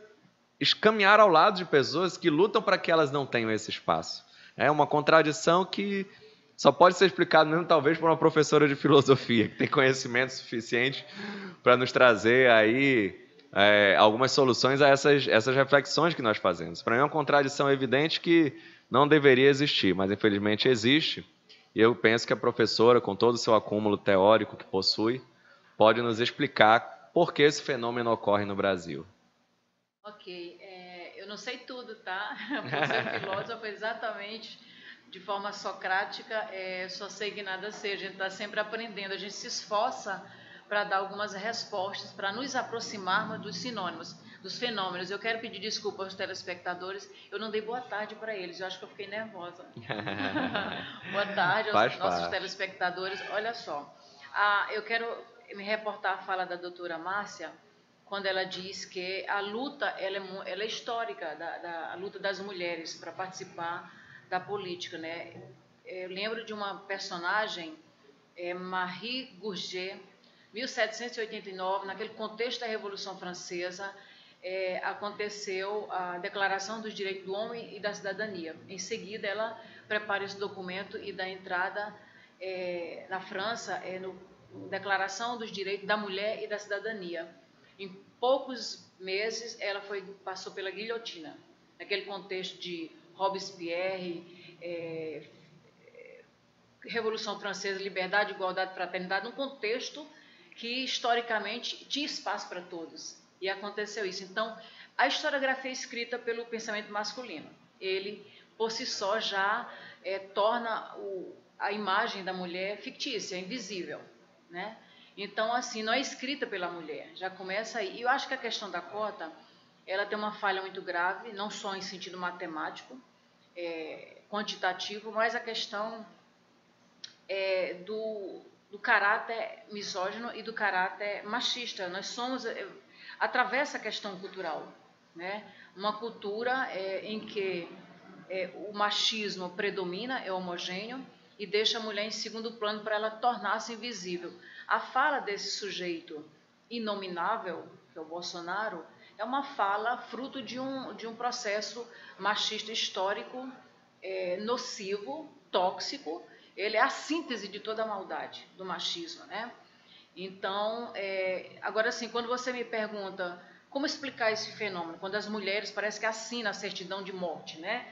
Speaker 9: caminhar ao lado de pessoas que lutam para que elas não tenham esse espaço. É uma contradição que só pode ser explicada mesmo talvez por uma professora de filosofia, que tem conhecimento suficiente para nos trazer aí algumas soluções a essas reflexões que nós fazemos. Para mim é uma contradição evidente que não deveria existir, mas infelizmente existe. E eu penso que a professora, com todo o seu acúmulo teórico que possui, pode nos explicar por que esse fenômeno ocorre no Brasil.
Speaker 10: Ok, eu não sei tudo, tá? Por ser filósofo, exatamente de forma socrática, só sei que nada seja. A gente está sempre aprendendo, a gente se esforça para dar algumas respostas, para nos aproximarmos dos sinônimos, dos fenômenos. Eu quero pedir desculpa aos telespectadores, eu não dei boa tarde para eles, eu acho que eu fiquei nervosa. Boa tarde aos nossos telespectadores. Olha só, eu quero me reportar a fala da doutora Márcia, quando ela diz que a luta ela é histórica, a luta das mulheres para participar da política, né? Eu lembro de uma personagem, Marie Gourget, 1789, naquele contexto da Revolução Francesa, aconteceu a Declaração dos Direitos do Homem e da Cidadania. Em seguida, ela prepara esse documento e dá entrada na França, Declaração dos Direitos da Mulher e da Cidadania. Em poucos meses, ela passou pela guilhotina, naquele contexto de Robespierre, Revolução Francesa, liberdade, igualdade, fraternidade, num contexto que historicamente tinha espaço para todos. E aconteceu isso. Então, a historiografia é escrita pelo pensamento masculino. Ele, por si só, já torna a imagem da mulher fictícia, invisível, né? Então, assim, não é escrita pela mulher, já começa aí. E eu acho que a questão da cota, ela tem uma falha muito grave, não só em sentido matemático, quantitativo, mas a questão do caráter misógino e do caráter machista. Nós somos, atravessa a questão cultural, né? Uma cultura em que o machismo predomina, é homogêneo, e deixa a mulher em segundo plano para ela tornar-se invisível. A fala desse sujeito inominável, que é o Bolsonaro, é uma fala fruto de um processo machista histórico, nocivo, tóxico. Ele é a síntese de toda a maldade do machismo, né? Então, agora assim, quando você me pergunta como explicar esse fenômeno, quando as mulheres parece que assinam a certidão de morte, né?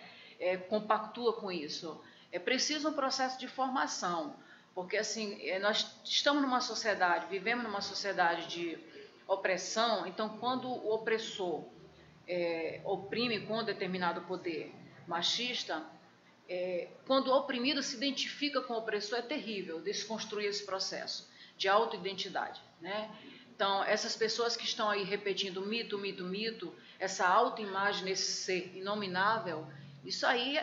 Speaker 10: Compactua com isso. É preciso um processo de formação, porque assim, nós estamos numa sociedade, vivemos numa sociedade de opressão. Então, quando o opressor oprime com um determinado poder machista, quando o oprimido se identifica com o opressor, é terrível desconstruir esse processo de autoidentidade, né? Então, essas pessoas que estão aí repetindo mito, mito, mito, essa autoimagem nesse ser inominável, isso aí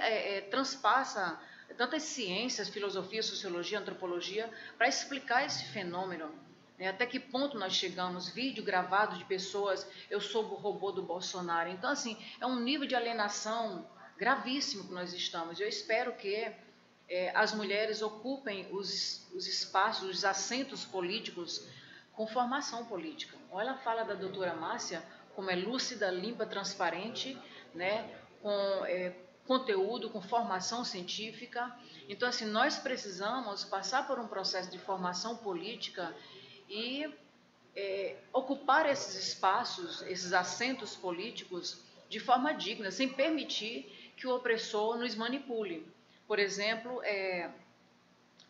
Speaker 10: transpassa tantas ciências, filosofia, sociologia, antropologia, para explicar esse fenômeno. Né? Até que ponto nós chegamos, vídeo gravado de pessoas, eu sou o robô do Bolsonaro. Então, assim, é um nível de alienação gravíssimo que nós estamos. Eu espero que as mulheres ocupem os espaços, os assentos políticos com formação política. Olha a fala da doutora Márcia, como é lúcida, limpa, transparente, né? Com conteúdo, com formação científica. Então, assim, nós precisamos passar por um processo de formação política e ocupar esses espaços, esses assentos políticos de forma digna, sem permitir que o opressor nos manipule. Por exemplo,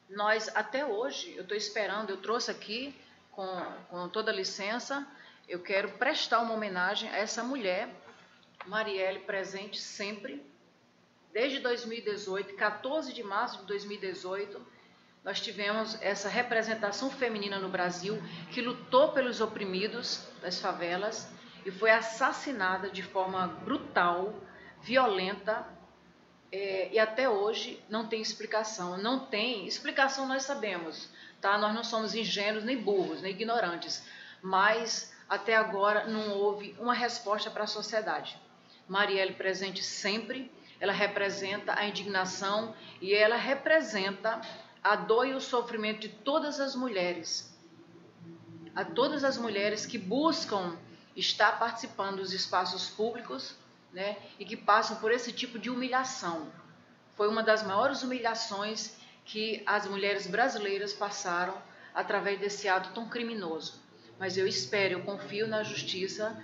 Speaker 10: nós até hoje, eu estou esperando, eu trouxe aqui, com toda licença, eu quero prestar uma homenagem a essa mulher, Marielle, presente sempre, desde 2018, 14 de março de 2018, nós tivemos essa representação feminina no Brasil, que lutou pelos oprimidos das favelas e foi assassinada de forma brutal, violenta, e até hoje não tem explicação. Não tem explicação, nós sabemos, tá? Nós não somos ingênuos, nem burros, nem ignorantes, mas até agora não houve uma resposta para a sociedade. Marielle presente sempre, ela representa a indignação e ela representa a dor e o sofrimento de todas as mulheres. A todas as mulheres que buscam estar participando dos espaços públicos, né, e que passam por esse tipo de humilhação. Foi uma das maiores humilhações que as mulheres brasileiras passaram através desse ato tão criminoso. Mas eu espero, eu confio na justiça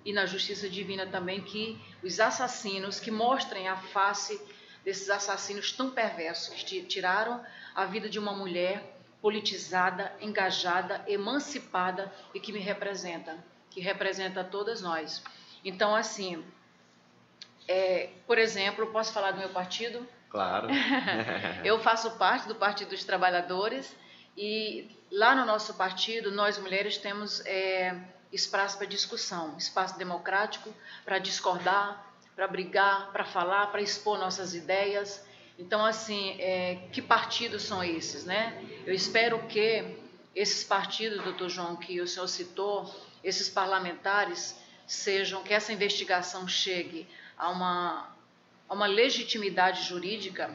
Speaker 10: e na justiça divina também, que os assassinos, que mostrem a face desses assassinos tão perversos, que tiraram a vida de uma mulher politizada, engajada, emancipada e que me representa, que representa todas nós. Então, assim, por exemplo, posso falar do meu partido?
Speaker 9: Claro.
Speaker 10: Eu faço parte do Partido dos Trabalhadores e lá no nosso partido, nós mulheres temos espaço para discussão, espaço democrático para discordar, para brigar, para falar, para expor nossas ideias. Então, assim, que partidos são esses, né? Eu espero que esses partidos, doutor João, que o senhor citou, esses parlamentares, que essa investigação chegue a uma legitimidade jurídica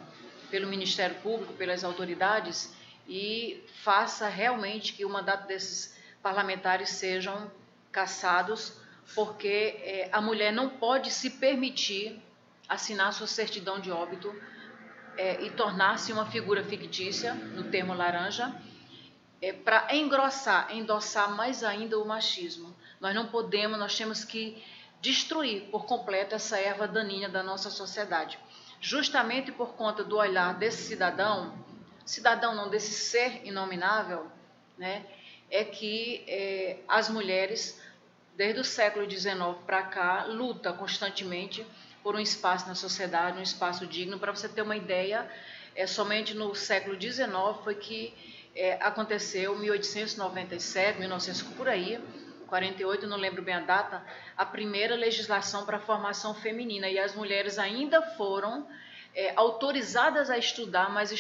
Speaker 10: pelo Ministério Público, pelas autoridades, e faça realmente que o mandato desses parlamentares sejam cassados, porque a mulher não pode se permitir assinar sua certidão de óbito e tornar-se uma figura fictícia, no termo laranja, para endossar mais ainda o machismo. Nós não podemos, nós temos que destruir por completo essa erva daninha da nossa sociedade. Justamente por conta do olhar desse cidadão não, desse ser inominável, né, é que as mulheres, desde o século XIX para cá, lutam constantemente por um espaço na sociedade, um espaço digno. Para você ter uma ideia, somente no século XIX foi que aconteceu, 1897, 1900, por aí, 48, não lembro bem a data, a primeira legislação para a formação feminina, e as mulheres ainda foram autorizadas a estudar, mas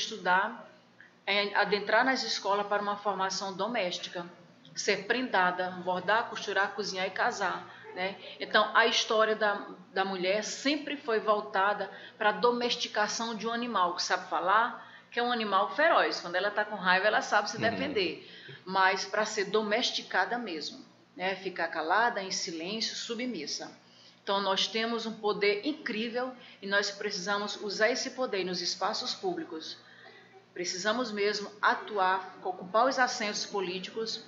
Speaker 10: adentrar nas escolas para uma formação doméstica, ser prendada, bordar, costurar, cozinhar e casar, né? Então, a história da mulher sempre foi voltada para a domesticação de um animal que sabe falar, que é um animal feroz. Quando ela está com raiva, ela sabe se defender, mas para ser domesticada mesmo, né? Ficar calada, em silêncio, submissa. Então, nós temos um poder incrível e nós precisamos usar esse poder nos espaços públicos. Precisamos mesmo atuar, ocupar os assentos políticos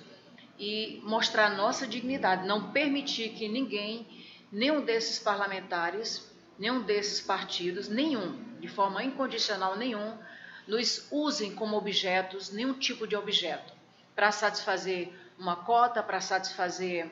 Speaker 10: e mostrar nossa dignidade, não permitir que ninguém, nenhum desses parlamentares, nenhum desses partidos, nenhum, de forma incondicional nenhum, nos usem como objetos, nenhum tipo de objeto, para satisfazer uma cota, para satisfazer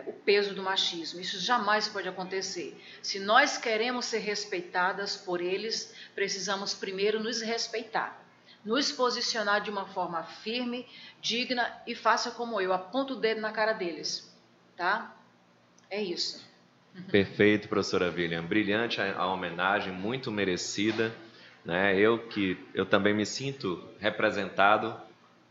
Speaker 10: o peso do machismo. Isso jamais pode acontecer. Se nós queremos ser respeitadas por eles, precisamos primeiro nos respeitar. nos posicionar de uma forma firme, digna e faça como eu, aponta o dedo na cara deles, tá? É isso.
Speaker 9: Perfeito, professora William. Brilhante a homenagem, muito merecida, né? Eu também me sinto representado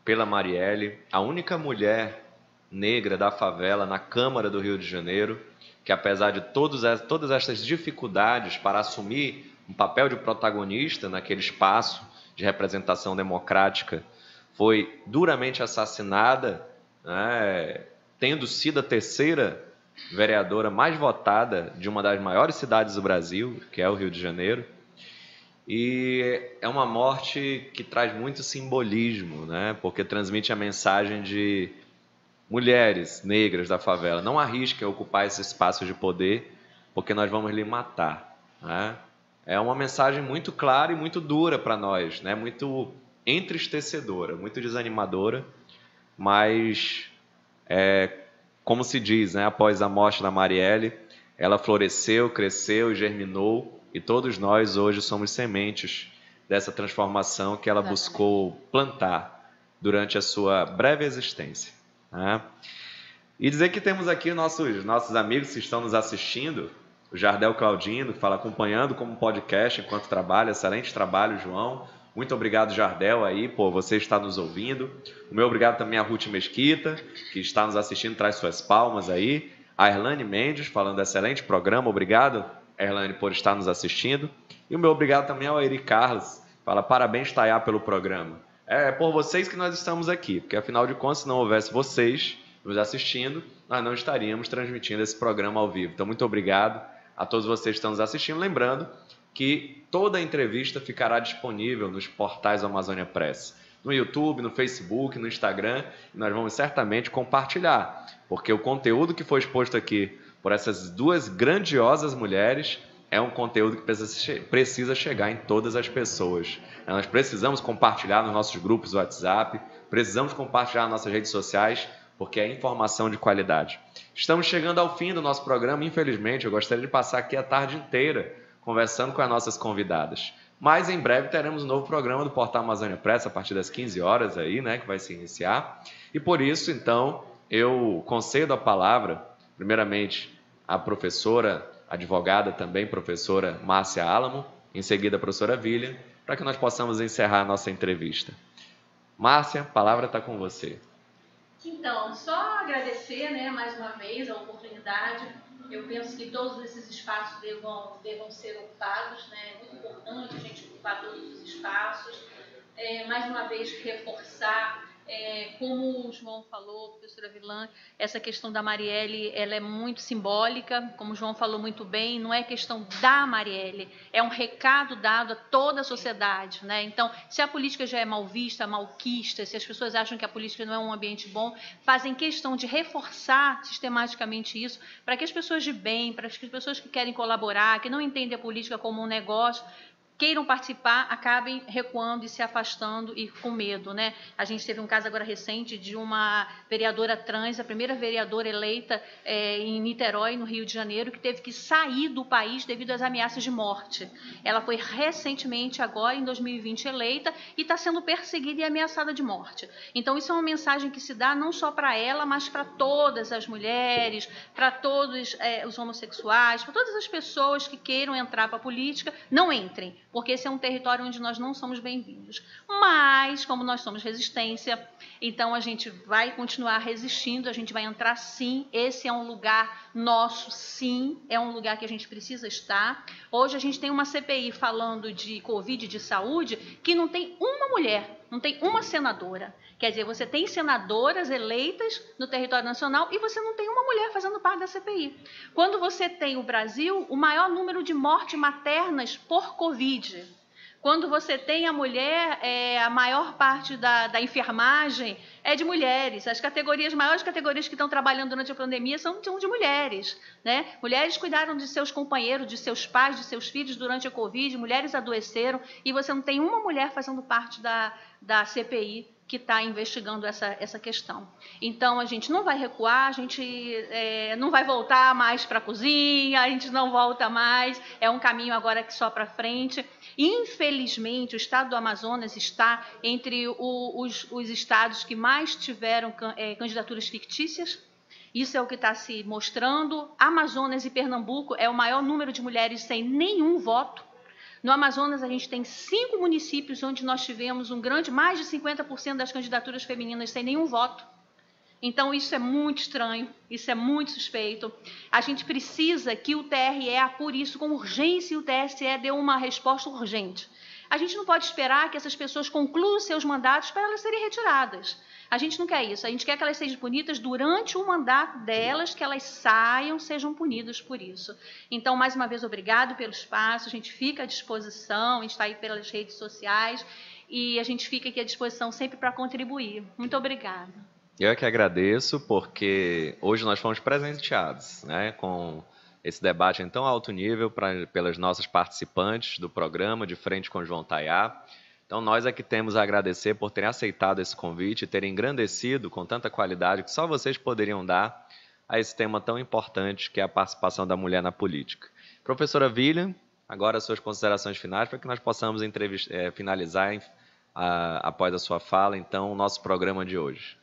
Speaker 9: pela Marielle, a única mulher negra da favela na Câmara do Rio de Janeiro, que apesar de todas estas dificuldades para assumir um papel de protagonista naquele espaço de representação democrática, foi duramente assassinada, né, tendo sido a terceira vereadora mais votada de uma das maiores cidades do Brasil, que é o Rio de Janeiro. E é uma morte que traz muito simbolismo, né, porque transmite a mensagem de mulheres negras da favela: não arrisquem ocupar esse espaço de poder, porque nós vamos lhe matar, né? É uma mensagem muito clara e muito dura para nós, né? Muito entristecedora, muito desanimadora, mas como se diz, né? Após a morte da Marielle, ela floresceu, cresceu e germinou, e todos nós hoje somos sementes dessa transformação que ela buscou plantar durante a sua breve existência, né? E dizer que temos aqui nossos amigos que estão nos assistindo, o Jardel Claudino, que fala acompanhando como podcast enquanto trabalha. Excelente trabalho, João. Muito obrigado, Jardel, aí, por você estar nos ouvindo. O meu obrigado também a Ruth Mesquita, que está nos assistindo, traz suas palmas aí. A Erlane Mendes, falando excelente programa. Obrigado, Erlane, por estar nos assistindo. E o meu obrigado também ao Eri Carlos, fala parabéns, Tayá, pelo programa. É por vocês que nós estamos aqui, porque afinal de contas, se não houvesse vocês nos assistindo, nós não estaríamos transmitindo esse programa ao vivo. Então, muito obrigado a todos vocês que estão nos assistindo. Lembrando que toda a entrevista ficará disponível nos portais do Amazônia Press, no YouTube, no Facebook, no Instagram, e nós vamos certamente compartilhar, porque o conteúdo que foi exposto aqui por essas duas grandiosas mulheres é um conteúdo que precisa chegar em todas as pessoas. Nós precisamos compartilhar nos nossos grupos do WhatsApp, precisamos compartilhar nas nossas redes sociais, porque é informação de qualidade. Estamos chegando ao fim do nosso programa, infelizmente. Eu gostaria de passar aqui a tarde inteira conversando com as nossas convidadas. Mas em breve teremos um novo programa do Portal Amazônia Press, a partir das 15 horas aí, né, que vai se iniciar. E por isso, então, eu concedo a palavra, primeiramente, à professora, advogada também, professora Márcia Álamo, em seguida a professora William, para que nós possamos encerrar a nossa entrevista. Márcia, a palavra está com você.
Speaker 11: Então, só agradecer, né, mais uma vez a oportunidade. Eu penso que todos esses espaços devam ser ocupados, né? É muito importante a gente ocupar todos os espaços. Mais uma vez, reforçar, como o João falou, professora Villan, essa questão da Marielle, ela é muito simbólica, como o João falou muito bem, não é questão da Marielle, é um recado dado a toda a sociedade, né? Então, se a política já é mal vista, malquista, se as pessoas acham que a política não é um ambiente bom, fazem questão de reforçar sistematicamente isso, para que as pessoas de bem, para que as pessoas que querem colaborar, que não entendem a política como um negócio, queiram participar, acabem recuando e se afastando e com medo, né? A gente teve um caso agora recente de uma vereadora trans, a primeira vereadora eleita em Niterói, no Rio de Janeiro, que teve que sair do país devido às ameaças de morte. Ela foi recentemente, agora em 2020, eleita e está sendo perseguida e ameaçada de morte. Então, isso é uma mensagem que se dá não só para ela, mas para todas as mulheres, para todos os homossexuais, para todas as pessoas que queiram entrar para a política, não entrem, porque esse é um território onde nós não somos bem-vindos. Mas, como nós somos resistência, então a gente vai continuar resistindo, a gente vai entrar sim, esse é um lugar nosso sim, é um lugar que a gente precisa estar. Hoje a gente tem uma CPI falando de Covid, de saúde, que não tem uma mulher, não tem uma senadora. Quer dizer, você tem senadoras eleitas no território nacional e você não tem uma mulher fazendo parte da CPI. Quando você tem o Brasil, o maior número de mortes maternas por Covid. Quando você tem a mulher, a maior parte da enfermagem é de mulheres. As maiores categorias que estão trabalhando durante a pandemia são de mulheres, né? Mulheres cuidaram de seus companheiros, de seus pais, de seus filhos durante a Covid, mulheres adoeceram e você não tem uma mulher fazendo parte da CPI que está investigando essa questão. Então, a gente não vai recuar, a gente não vai voltar mais para a cozinha, a gente não volta mais, é um caminho agora que só para frente. Infelizmente, o estado do Amazonas está entre os estados que mais tiveram candidaturas fictícias. Isso é o que está se mostrando. Amazonas e Pernambuco é o maior número de mulheres sem nenhum voto. No Amazonas, a gente tem 5 municípios onde nós tivemos mais de 50% das candidaturas femininas sem nenhum voto. Então, isso é muito estranho, isso é muito suspeito. A gente precisa que o TRE apure isso com urgência e o TSE dê uma resposta urgente. A gente não pode esperar que essas pessoas concluam seus mandatos para elas serem retiradas. A gente não quer isso, a gente quer que elas sejam punidas durante o mandato delas, que elas sejam punidas por isso. Então, mais uma vez, obrigado pelo espaço, a gente fica à disposição, a gente está aí pelas redes sociais e a gente fica aqui à disposição sempre para contribuir. Muito obrigada.
Speaker 9: Eu é que agradeço, porque hoje nós fomos presenteados, né, com esse debate em tão alto nível pelas nossas participantes do programa De Frente com João Tayá. Então, nós é que temos a agradecer por terem aceitado esse convite e terem engrandecido com tanta qualidade que só vocês poderiam dar a esse tema tão importante que é a participação da mulher na política. Professora William, agora as suas considerações finais para que nós possamos finalizar após a sua fala, então, o nosso programa de hoje.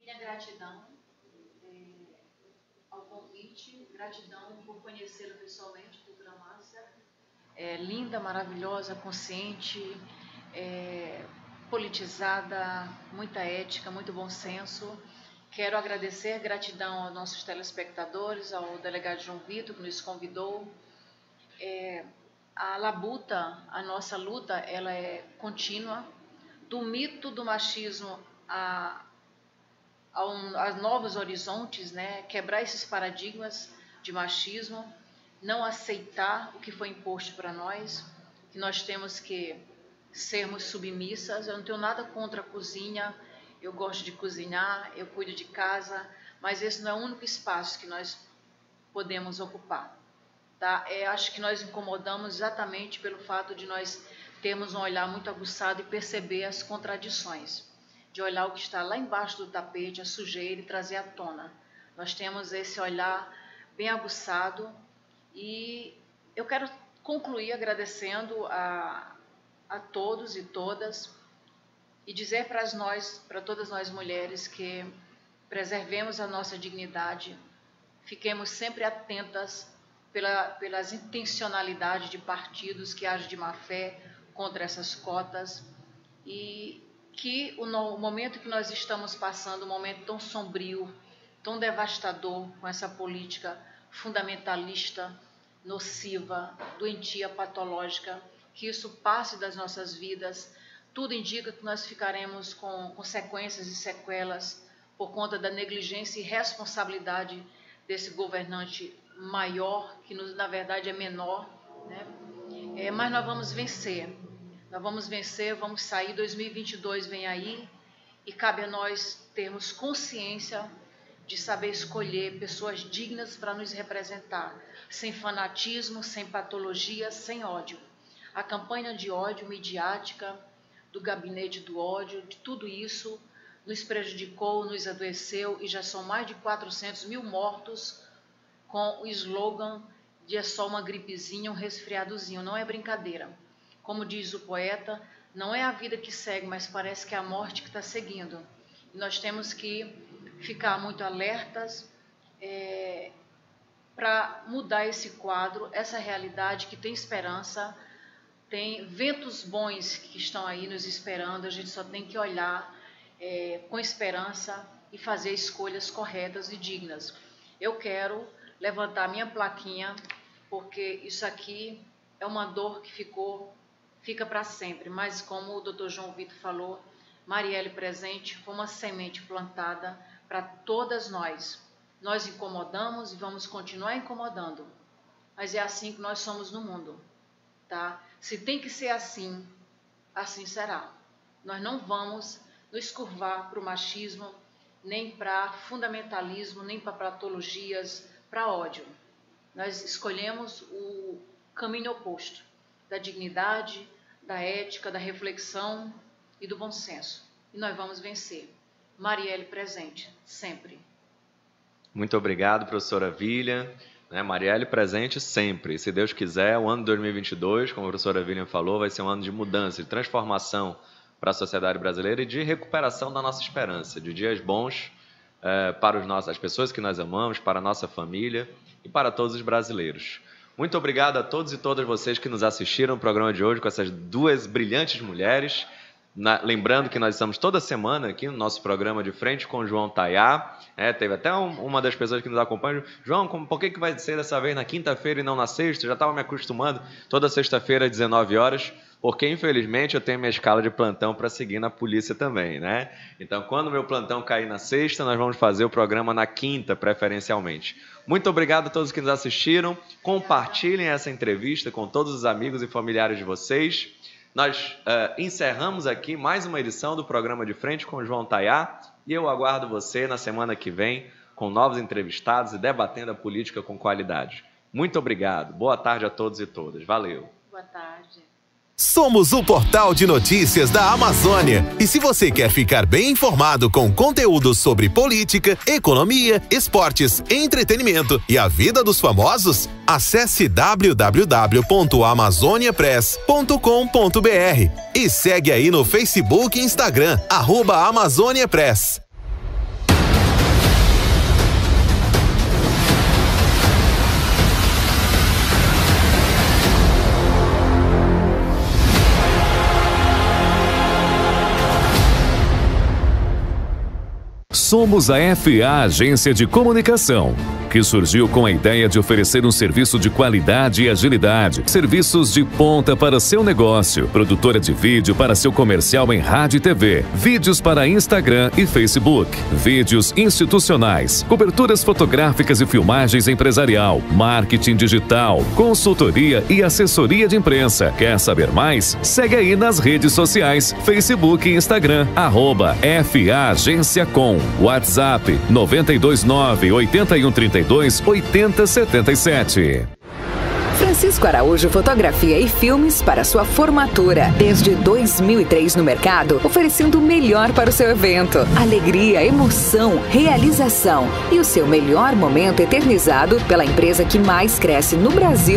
Speaker 10: Minha gratidão ao convite, gratidão por conhecê-la pessoalmente, doutora Márcia. Linda, maravilhosa, consciente, politizada, muita ética, muito bom senso. Quero agradecer, gratidão aos nossos telespectadores, ao delegado João Vitor, que nos convidou. A labuta, a nossa luta, ela é contínua, do mito do machismo a novos horizontes, né? Quebrar esses paradigmas de machismo, não aceitar o que foi imposto para nós, que nós temos que sermos submissas. Eu não tenho nada contra a cozinha, eu gosto de cozinhar, eu cuido de casa, mas esse não é o único espaço que nós podemos ocupar. Tá? Acho que nós incomodamos exatamente pelo fato de nós termos um olhar muito aguçado e perceber as contradições, de olhar o que está lá embaixo do tapete, a sujeira, e trazer à tona. Nós temos esse olhar bem aguçado. E eu quero concluir agradecendo a todos e todas e dizer para todas nós mulheres que preservemos a nossa dignidade, fiquemos sempre atentas pelas intencionalidades de partidos que agem de má fé contra essas cotas e que o momento que nós estamos passando, um momento tão sombrio, tão devastador com essa política fundamentalista, nociva, doentia, patológica, que isso passe das nossas vidas. Tudo indica que nós ficaremos com consequências e sequelas por conta da negligência e responsabilidade desse governante maior, que na verdade é menor, né? Mas nós vamos vencer. Nós vamos vencer, vamos sair. 2022 vem aí e cabe a nós termos consciência de saber escolher pessoas dignas para nos representar, sem fanatismo, sem patologia, sem ódio. A campanha de ódio midiática, do gabinete do ódio, de tudo isso nos prejudicou, nos adoeceu e já são mais de 400 mil mortos com o slogan de é só uma gripezinha, um resfriadozinho. Não é brincadeira. Como diz o poeta, não é a vida que segue, mas parece que é a morte que está seguindo. E nós temos que ficar muito alertas para mudar esse quadro, essa realidade que tem esperança, tem ventos bons que estão aí nos esperando. A gente só tem que olhar com esperança e fazer escolhas corretas e dignas. Eu quero levantar minha plaquinha, porque isso aqui é uma dor que fica para sempre, mas como o Dr. João Vitor falou, Marielle Presente foi uma semente plantada para todas nós. Nós incomodamos e vamos continuar incomodando, mas é assim que nós somos no mundo, tá? Se tem que ser assim, assim será. Nós não vamos nos curvar para o machismo, nem para fundamentalismo, nem para patologias, para ódio. Nós escolhemos o caminho oposto, da dignidade, da ética, da reflexão e do bom senso. e nós vamos vencer. Marielle presente, sempre.
Speaker 9: Muito obrigado, professora William. Marielle presente sempre. Se Deus quiser, o ano de 2022, como a professora William falou, vai ser um ano de mudança, de transformação para a sociedade brasileira e de recuperação da nossa esperança, de dias bons para as pessoas que nós amamos, para a nossa família e para todos os brasileiros. Muito obrigado a todos e todas vocês que nos assistiram no programa de hoje com essas duas brilhantes mulheres. Lembrando que nós estamos toda semana aqui no nosso programa de Frente com o João Tayá. Teve até uma das pessoas que nos acompanha. João, por que vai ser dessa vez na quinta-feira e não na sexta? Eu já estava me acostumando toda sexta-feira às 19 horas, porque infelizmente eu tenho minha escala de plantão para seguir na polícia também, né? Então, quando o meu plantão cair na sexta, nós vamos fazer o programa na quinta, preferencialmente. Muito obrigado a todos que nos assistiram. Compartilhem essa entrevista com todos os amigos e familiares de vocês. Nós encerramos aqui mais uma edição do programa de Frente com o João Tayá e eu aguardo você na semana que vem com novos entrevistados e debatendo a política com qualidade. Muito obrigado. Boa tarde a todos e todas. Valeu.
Speaker 10: Boa tarde.
Speaker 5: Somos o portal de notícias da Amazônia. E se você quer ficar bem informado com conteúdos sobre política, economia, esportes, entretenimento e a vida dos famosos, acesse www.amazoniapress.com.br e segue aí no Facebook e Instagram, @AmazôniaPress.
Speaker 6: Somos a FA Agência de Comunicação, que surgiu com a ideia de oferecer um serviço de qualidade e agilidade, serviços de ponta para seu negócio, produtora de vídeo para seu comercial em rádio e TV, vídeos para Instagram e Facebook, vídeos institucionais, coberturas fotográficas e filmagens empresarial, marketing digital, consultoria e assessoria de imprensa. Quer saber mais? Segue aí nas redes sociais, Facebook e Instagram, @FA Agência Com. WhatsApp 929-8132-8077.
Speaker 7: Francisco Araújo Fotografia e Filmes para sua formatura. Desde 2003 no mercado, oferecendo o melhor para o seu evento. Alegria, emoção, realização e o seu melhor momento eternizado pela empresa que mais cresce no Brasil.